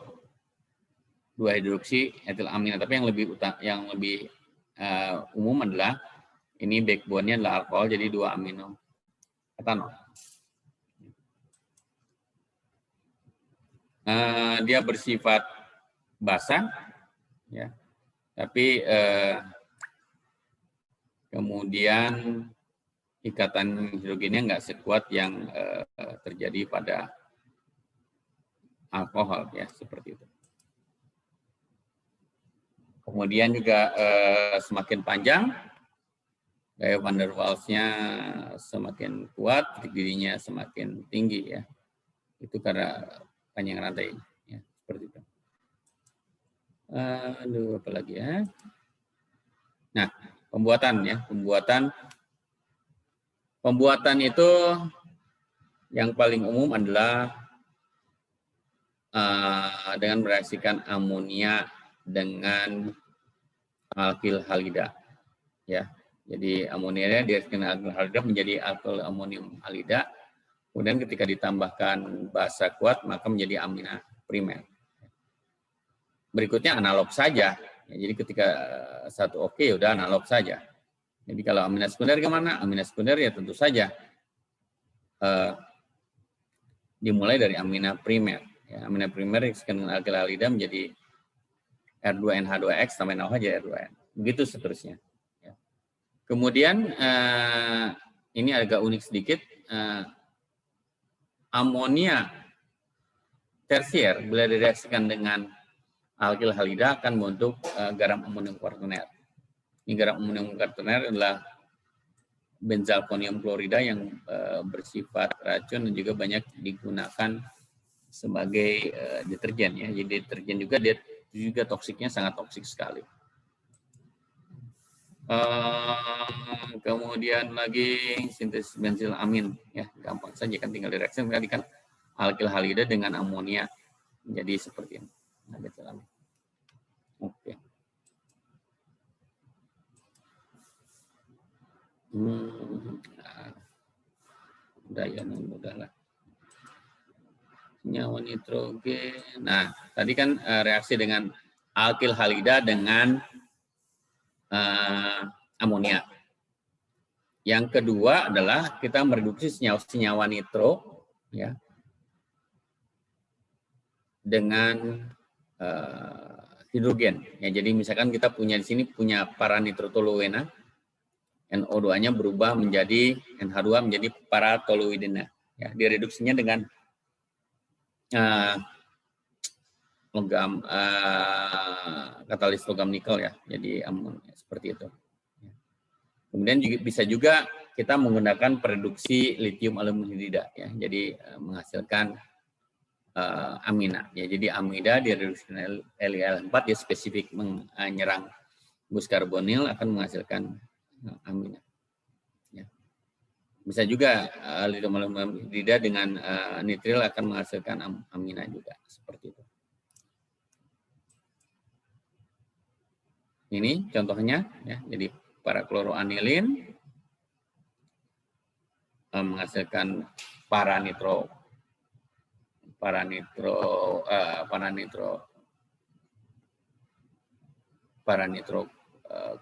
2 hidroksi etil amina, tapi yang lebih umum adalah ini backbone-nya adalah alkohol, jadi 2 amino etanol. Dia bersifat basa, ya, tapi kemudian ikatan hidrogennya nggak sekuat yang terjadi pada alkohol, ya, seperti itu. Kemudian juga semakin panjang, gaya van der Waals-nya semakin kuat, titik didihnya semakin tinggi, ya. Itu karena panjang rantai, ya, seperti itu. Aduh, apa lagi ya? Nah, pembuatan, ya, pembuatan itu yang paling umum adalah dengan mereaksikan amonia dengan alkil halida, ya. Jadi amonianya direaksikan alkil halida menjadi alkil amonium halida. Kemudian ketika ditambahkan basa kuat maka menjadi amina primer. Berikutnya analog saja. Ya, jadi ketika satu oke, udah analog saja. Jadi kalau amina sekunder kemana? Amina sekunder ya tentu saja dimulai dari amina primer. Ya, amina primer reaksikan dengan alkil halida menjadi R2NH2X tambah NaOH jadi R2N. Begitu seterusnya. Ya. Kemudian ini agak unik sedikit. Amonia tersier bila direaksikan dengan alkil halida akan membentuk garam amonium kuartoner. Ini garam amonium kuartoner adalah benzalkonium klorida yang bersifat racun dan juga banyak digunakan sebagai deterjen, ya. Jadi deterjen juga dia juga toksiknya sangat toksik sekali. Kemudian lagi sintesis bensil amin, ya, gampang saja kan, tinggal direaksikan tadi kan alkil halida dengan amonia jadi seperti ini. Nah, bensil amin. Oke. Udah ya, udahlah. Senyawa nitrogen. Nah, tadi kan reaksi dengan alkil halida dengan amonia. Yang kedua adalah kita mereduksi senyawa nitro, ya, dengan hidrogen. Ya, jadi misalkan kita punya di sini punya paranitrotoluena, NO2-nya berubah menjadi NH2 menjadi paratoluidina. Ya, direduksinya dengan logam katalis logam nikel, ya. Jadi seperti itu. Kemudian juga, bisa juga kita menggunakan pereduksi litium aluminium hidrida, ya. Jadi menghasilkan amina. Ya, jadi amida direduksi LiL4 dia spesifik menyerang gus karbonil akan menghasilkan amina. Ya. Bisa juga litium aluminium hidrida dengan nitril akan menghasilkan amina juga seperti itu. Ini contohnya, ya. Jadi parakloroanilin menghasilkan paranitro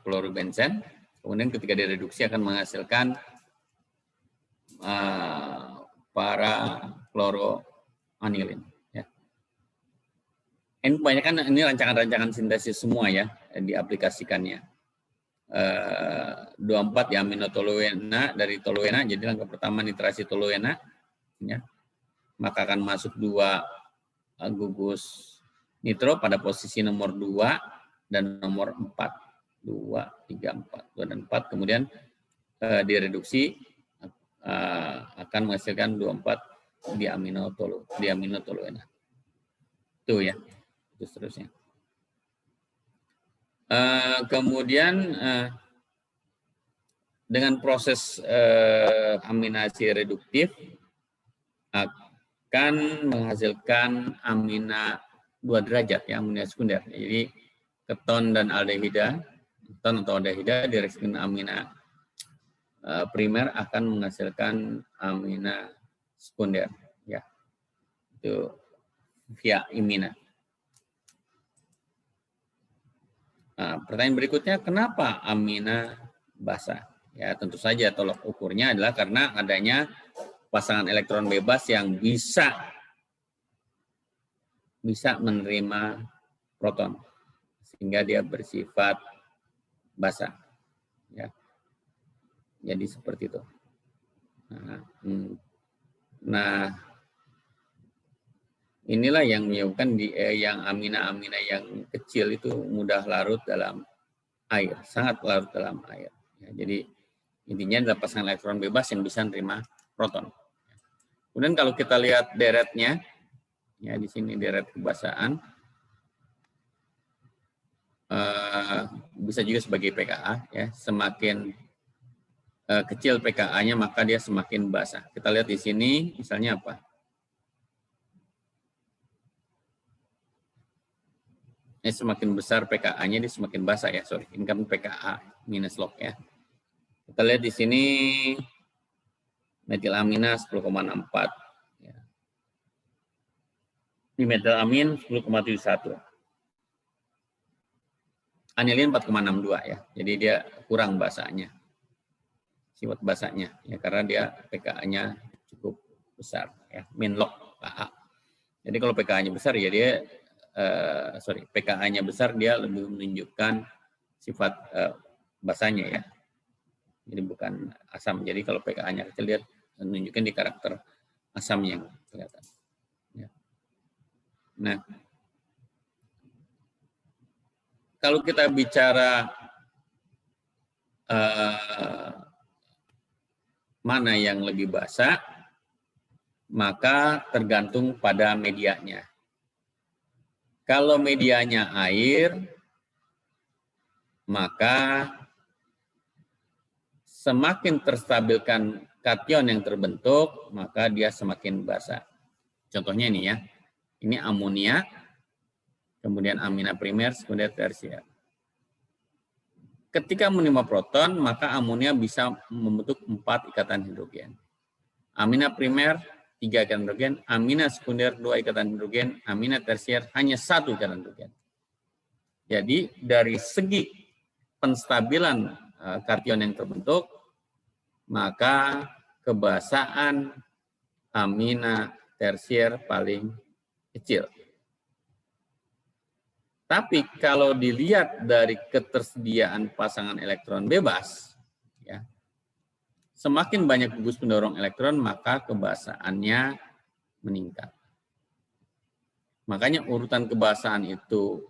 klorobenzen. Kemudian ketika direduksi akan menghasilkan parakloroanilin. Ya. Ini kebanyakan ini rancangan-rancangan sintesis semua, ya, diaplikasikannya. 24 ya aminotoluena dari toluena, jadi langkah pertama nitrasi toluena, ya. Maka akan masuk 2 gugus nitro pada posisi nomor 2 dan nomor 4. 2, 3, 4. 2 dan 4. Kemudian direduksi akan menghasilkan 24 diaminotoluena. Itu, ya. Itu seterusnya. Kemudian dengan proses aminasi reduktif akan menghasilkan amina 2 derajat, ya, amina sekunder. Jadi keton dan aldehida, keton atau aldehida direaksikan amina primer akan menghasilkan amina sekunder, ya. Itu via imina. Nah, pertanyaan berikutnya, kenapa amina basa? Ya, tentu saja tolok ukurnya adalah karena adanya pasangan elektron bebas yang bisa menerima proton, sehingga dia bersifat basa. Ya. Jadi seperti itu. Nah, inilah yang menyebabkan yang amina-amina yang kecil itu mudah larut dalam air, sangat larut dalam air. Ya, jadi intinya adalah pasangan elektron bebas yang bisa menerima proton. Kemudian kalau kita lihat deretnya, ya di sini deret kebasaan, bisa juga sebagai pKa, ya semakin kecil pKa-nya maka dia semakin basah. Kita lihat di sini misalnya apa? Semakin besar pKa-nya dia semakin basah ya, sorry. Ini kan pKa minus log ya. Kita lihat di sini metilamina 10,64 ya. Ini metilamin 10,71. Anilin 4,62 ya. Jadi dia kurang basahnya. Sifat basahnya ya karena dia pKa-nya cukup besar ya, min log Ka. Jadi kalau pKa-nya besar ya dia pKa-nya besar dia lebih menunjukkan sifat basahnya ya. Jadi bukan asam. Jadi kalau pKa-nya kecil dia menunjukkan di karakter asam yang kelihatan. Ya. Nah, kalau kita bicara mana yang lebih basah, maka tergantung pada medianya. Kalau medianya air, maka semakin terstabilkan kation yang terbentuk, maka dia semakin basah. Contohnya ini ya, ini amonia, kemudian amina primer, kemudian tersier. Ketika menerima proton, maka amonia bisa membentuk 4 ikatan hidrogen. Amina primer 3 ikatan hidrogen, amina sekunder 2 ikatan hidrogen, amina tersier hanya 1 ikatan hidrogen. Jadi dari segi penstabilan kation yang terbentuk, maka kebasahan amina tersier paling kecil. Tapi kalau dilihat dari ketersediaan pasangan elektron bebas, ya, semakin banyak gugus pendorong elektron, maka kebasahannya meningkat. Makanya urutan kebasahan itu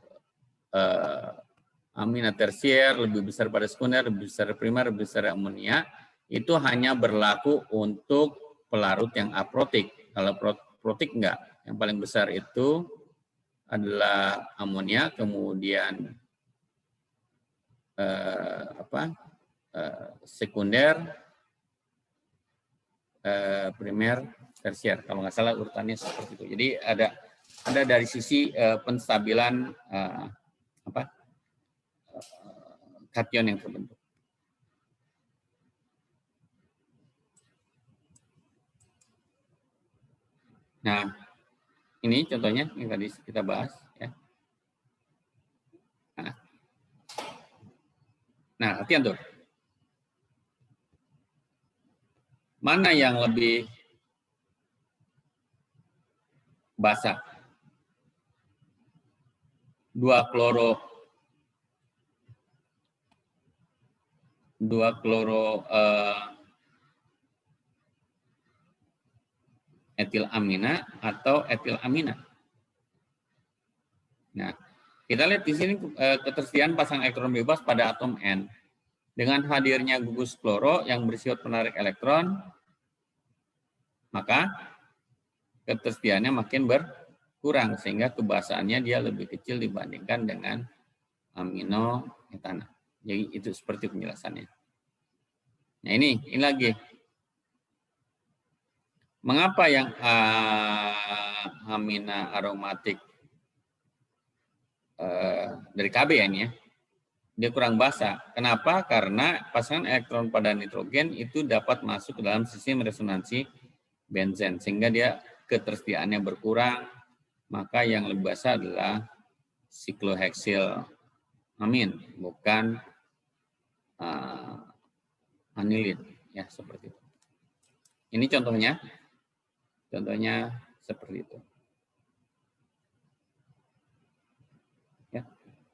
amina tersier lebih besar pada sekunder, lebih besar primer, lebih besar amonia, itu hanya berlaku untuk pelarut yang aprotik. Kalau protik enggak. Yang paling besar itu adalah amonia, kemudian sekunder, primer, tersier. Kalau nggak salah urutannya seperti itu. Jadi ada dari sisi penstabilan kation yang terbentuk. Nah, ini contohnya yang tadi kita bahas ya. Nah, latihan tuh. Mana yang lebih basah? 2 kloro etilamina atau etilamina. Nah, kita lihat di sini ketersediaan pasang elektron bebas pada atom N. Dengan hadirnya gugus kloro yang bersifat penarik elektron, maka ketersediaannya makin berkurang sehingga kebasahannya dia lebih kecil dibandingkan dengan amino etana. Jadi itu seperti penjelasannya. Nah ini lagi. Mengapa yang amina aromatik dari KB ini ya, dia kurang basah. Kenapa? Karena pasangan elektron pada nitrogen itu dapat masuk ke dalam sistem resonansi benzen sehingga dia ketersediaannya berkurang. Maka yang lebih basah adalah sikloheksil amin, bukan anilin ya, seperti itu. Ini contohnya seperti itu. Ya.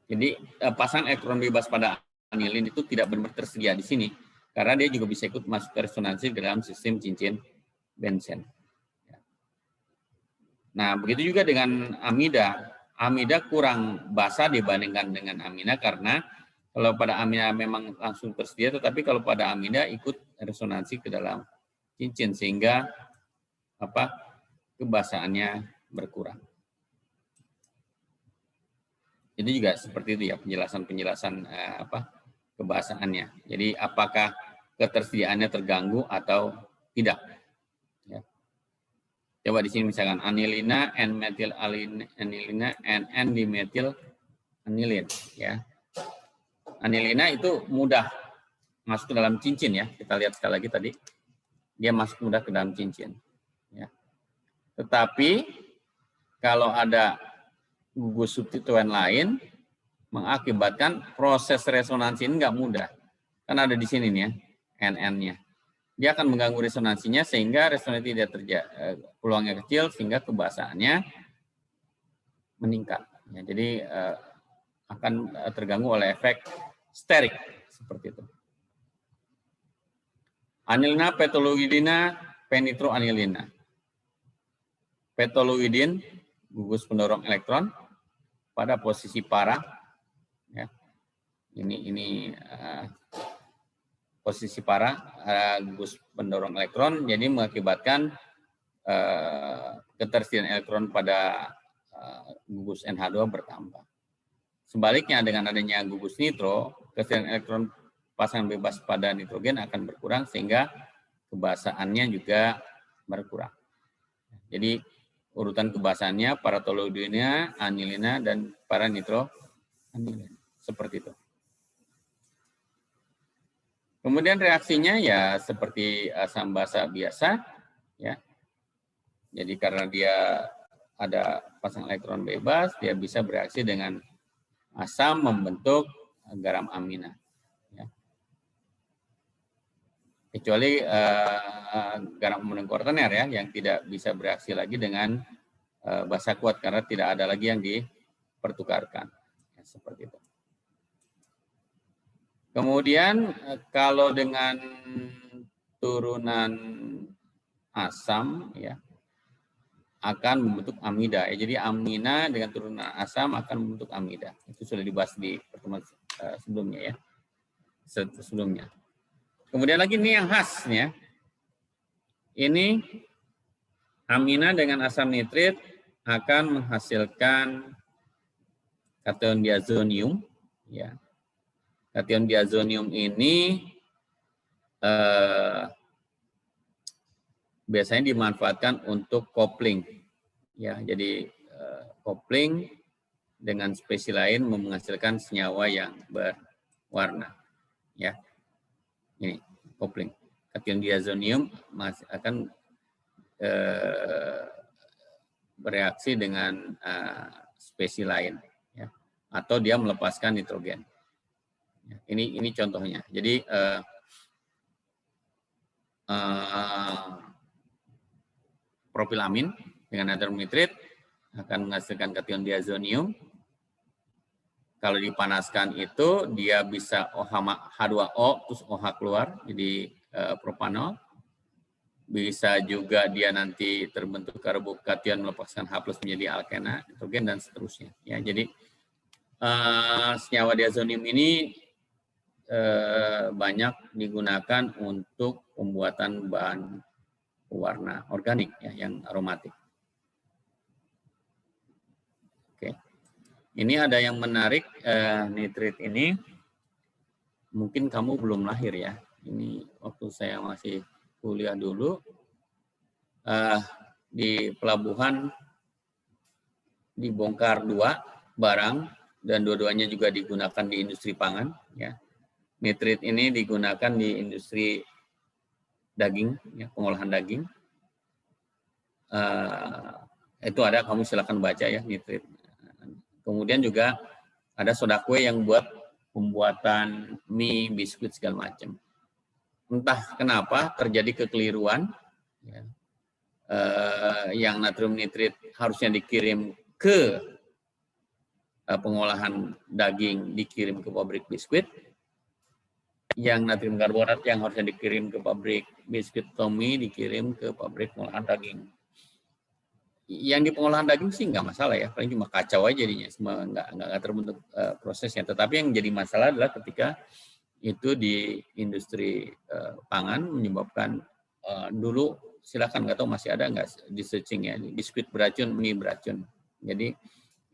Jadi pasang elektron bebas pada anilin itu tidak benar tersedia di sini. karena dia juga bisa ikut masuk ke resonansi ke dalam sistem cincin benzen. Nah, begitu juga dengan amida. Amida kurang basa dibandingkan dengan amina karena kalau pada amida memang langsung tersedia, tetapi kalau pada amida ikut resonansi ke dalam cincin sehingga kebasaannya berkurang. Itu juga seperti itu ya penjelasan kebasaannya. Jadi apakah ketersediaannya terganggu atau tidak? Ya. Coba di sini misalkan anilina, N-metil anilina, N-dimetil anilin. Ya. Anilina itu mudah masuk ke dalam cincin ya. Kita lihat sekali lagi tadi, dia masuk mudah ke dalam cincin. Ya. Tetapi kalau ada gugus substituen lain mengakibatkan proses resonansi ini nggak mudah. Kan ada di sini nih ya, NN-nya. Dia akan mengganggu resonansinya sehingga resonansi tidak terjadi, peluangnya kecil sehingga kebasaannya meningkat. Ya, jadi akan terganggu oleh efek sterik seperti itu. Anilina, petoluidina, penitroanilina. Petoluidin gugus pendorong elektron pada posisi para, ya. Ini posisi para gugus pendorong elektron, jadi mengakibatkan ketersediaan elektron pada gugus NH2 bertambah. Sebaliknya dengan adanya gugus nitro, ketersediaan elektron pasangan bebas pada nitrogen akan berkurang sehingga kebasaannya juga berkurang. Jadi urutan kebasaannya para toluidina, anilina, dan para nitroanilina. Seperti itu. Kemudian reaksinya ya seperti asam basa biasa. Ya. Jadi karena dia ada pasang elektron bebas, dia bisa bereaksi dengan asam membentuk garam amina. Ya. Kecuali garam amonium kuartener ya, yang tidak bisa bereaksi lagi dengan basa kuat karena tidak ada lagi yang dipertukarkan. Ya, seperti itu. Kemudian kalau dengan turunan asam ya akan membentuk amida. Ya, jadi amina dengan turunan asam akan membentuk amida. Itu sudah dibahas di pertemuan sebelumnya ya. Sebelumnya. Kemudian lagi ini yang khas ya. Ini amina dengan asam nitrit akan menghasilkan kation diazonium ya. Kation diazonium ini biasanya dimanfaatkan untuk kopling ya. Jadi kopling dengan spesies lain menghasilkan senyawa yang berwarna ya. Ini kopling. Kation diazonium akan bereaksi dengan spesies lain ya. Atau dia melepaskan nitrogen. Ya, ini contohnya. Jadi propilamin dengan natrium nitrit akan menghasilkan kation diazonium. Kalau dipanaskan itu dia bisa H2O terus OH keluar jadi propanol. Bisa juga dia nanti terbentuk karbokation melepaskan H+ menjadi alkena, nitrogen dan seterusnya. Ya, jadi senyawa diazonium ini banyak digunakan untuk pembuatan bahan pewarna organik ya, yang aromatik. Oke, ini ada yang menarik nitrit ini. Mungkin kamu belum lahir ya. Ini waktu saya masih kuliah dulu di pelabuhan dibongkar 2 barang dan dua-duanya juga digunakan di industri pangan ya. Nitrit ini digunakan di industri daging ya, pengolahan daging. Itu ada, kamu silakan baca ya nitrit. Kemudian juga ada soda kue yang buat pembuatan mie, biskuit segala macam. Entah kenapa terjadi kekeliruan ya, yang natrium nitrit harusnya dikirim ke pengolahan daging, dikirim ke pabrik biskuit. yang natrium karbonat yang harusnya dikirim ke pabrik biskuit Tommy dikirim ke pabrik pengolahan daging. Yang di pengolahan daging sih nggak masalah ya, paling cuma kacau aja jadinya, semua nggak terbentuk prosesnya. Tetapi yang jadi masalah adalah ketika itu di industri pangan menyebabkan dulu silakan nggak tahu masih ada nggak di searching ya, biskuit beracun, mie beracun. Jadi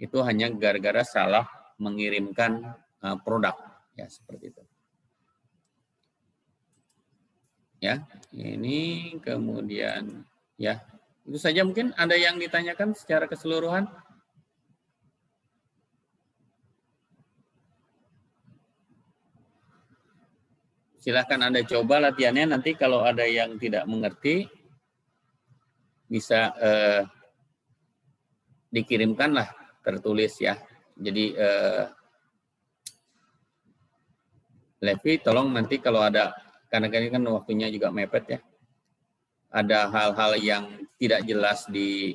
itu hanya gara-gara salah mengirimkan produk ya seperti itu. Ya, ini kemudian ya itu saja, mungkin ada yang ditanyakan secara keseluruhan. Silahkan Anda coba latihannya, nanti kalau ada yang tidak mengerti bisa dikirimkanlah tertulis ya. Jadi Levi tolong nanti kalau ada, karena ini kan waktunya juga mepet ya, ada hal-hal yang tidak jelas di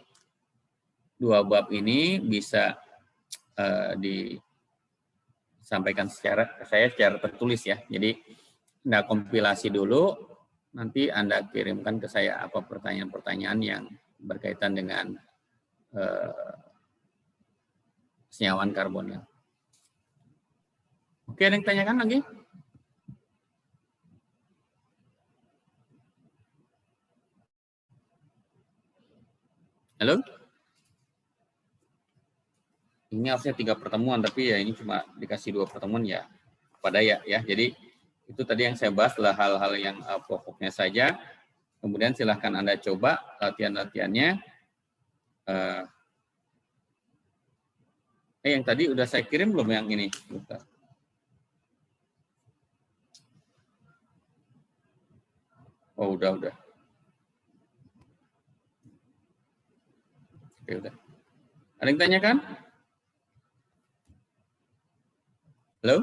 2 bab ini bisa disampaikan saya secara tertulis ya. Jadi Anda kompilasi dulu, nanti Anda kirimkan ke saya apa pertanyaan-pertanyaan yang berkaitan dengan senyawan karbonil. Oke, ada yang tanyakan lagi? Halo? Ini harusnya 3 pertemuan, tapi ya ini cuma dikasih 2 pertemuan ya. Pada ya. Jadi itu tadi yang saya bahas adalah hal-hal yang pokoknya saja. Kemudian silahkan Anda coba latihan-latihannya. Yang tadi udah saya kirim belum yang ini? Bentar. Oh, udah. Oke, udah. Ada yang tanyakan? Halo?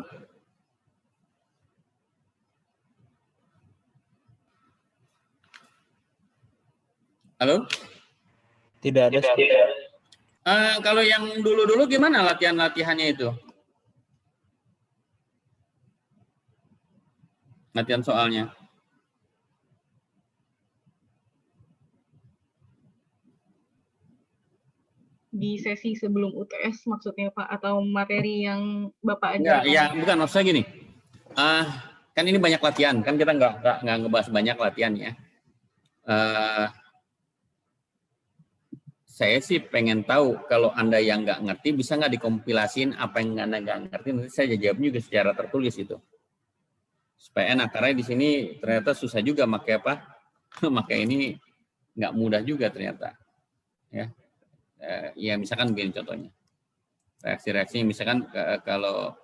Halo? Tidak ada. Kalau yang dulu-dulu gimana latihan-latihannya itu? Latihan soalnya. Di sesi sebelum UTS maksudnya Pak, atau materi yang Bapak Enggak, ajarkan? ya bukan, maksud saya gini. Kan ini banyak latihan, kan kita nggak ngebahas banyak latihan ya. Saya sih pengen tahu kalau Anda yang nggak ngerti bisa nggak dikompilasiin apa yang Anda nggak ngerti, nanti saya jawab juga secara tertulis itu. Supaya enak, karena di sini ternyata susah juga pakai apa? Pakai ini nggak mudah juga ternyata. Ya. Ya misalkan begini contohnya. Reaksi-reaksi misalkan kalau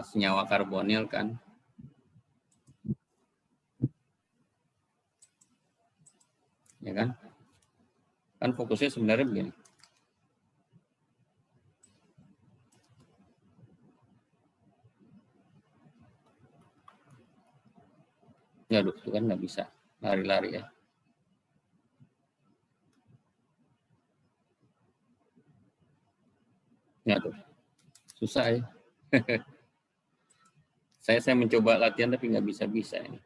senyawa karbonil kan. Ya kan? Kan fokusnya sebenarnya begini. Ya, aduh, itu kan nggak bisa lari-lari ya. Ya tuh, susah ya. saya mencoba latihan tapi nggak bisa ini.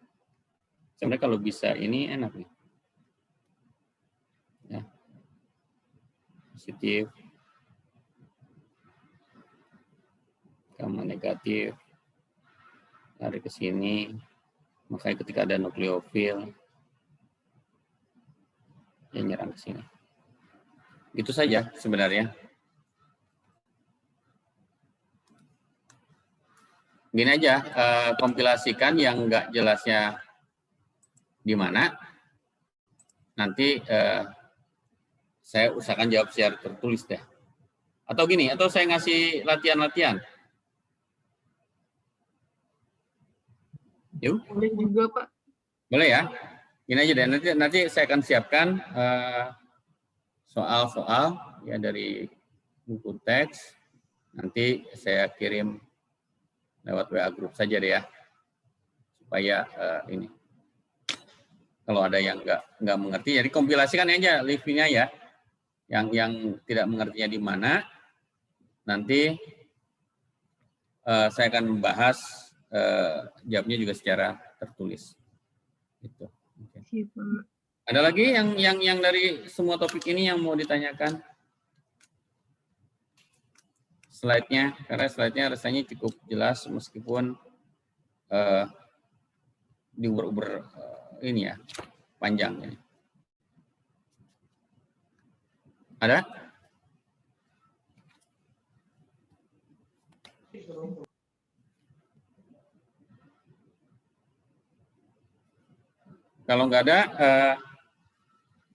Sebenarnya kalau bisa ini enak nih. Ya. Positif, gamma negatif, lari ke sini. Makanya ketika ada nukleofil, ya nyerang ke sini. Itu saja sebenarnya. Gini aja, kompilasikan yang nggak jelasnya di mana. Nanti saya usahakan jawab secara tertulis deh. Atau gini, atau saya ngasih latihan-latihan. Yuk. Boleh juga Pak. Boleh ya. Gini aja deh, nanti saya akan siapkan soal-soal ya dari buku teks. Nanti saya kirim lewat WA grup saja deh ya, supaya ini kalau ada yang nggak mengerti, jadi kompilasikan aja live-nya ya, yang tidak mengertinya di mana, nanti saya akan membahas jawabnya juga secara tertulis. Gitu. Oke. Siap, Pak. Ada lagi yang dari semua topik ini yang mau ditanyakan? Slide-nya, karena slide-nya rasanya cukup jelas meskipun diuber-uber ini ya, panjang ini. Ada? Kalau nggak ada,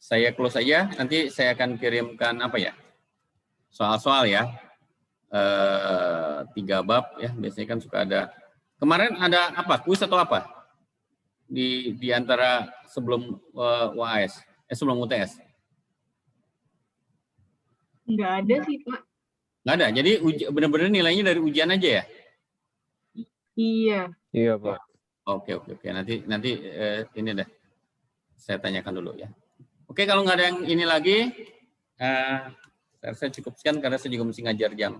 saya close aja. Nanti saya akan kirimkan apa ya? Soal-soal ya. 3 bab ya. Biasanya kan suka ada. Kemarin ada apa? Kuis atau apa? Di antara sebelum UAS, sebelum UTS? Nggak ada sih, Pak. Nggak ada. Jadi benar-benar nilainya dari ujian aja ya? Iya. Iya, Pak. Oke. Nanti ini deh. Saya tanyakan dulu ya. Oke, kalau nggak ada yang ini lagi, saya cukup sekian karena saya juga mesti ngajar jam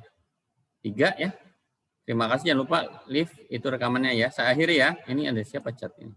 3 ya. Terima kasih, jangan lupa live itu rekamannya ya. Saya akhiri ya. Ini ada siapa chat ini?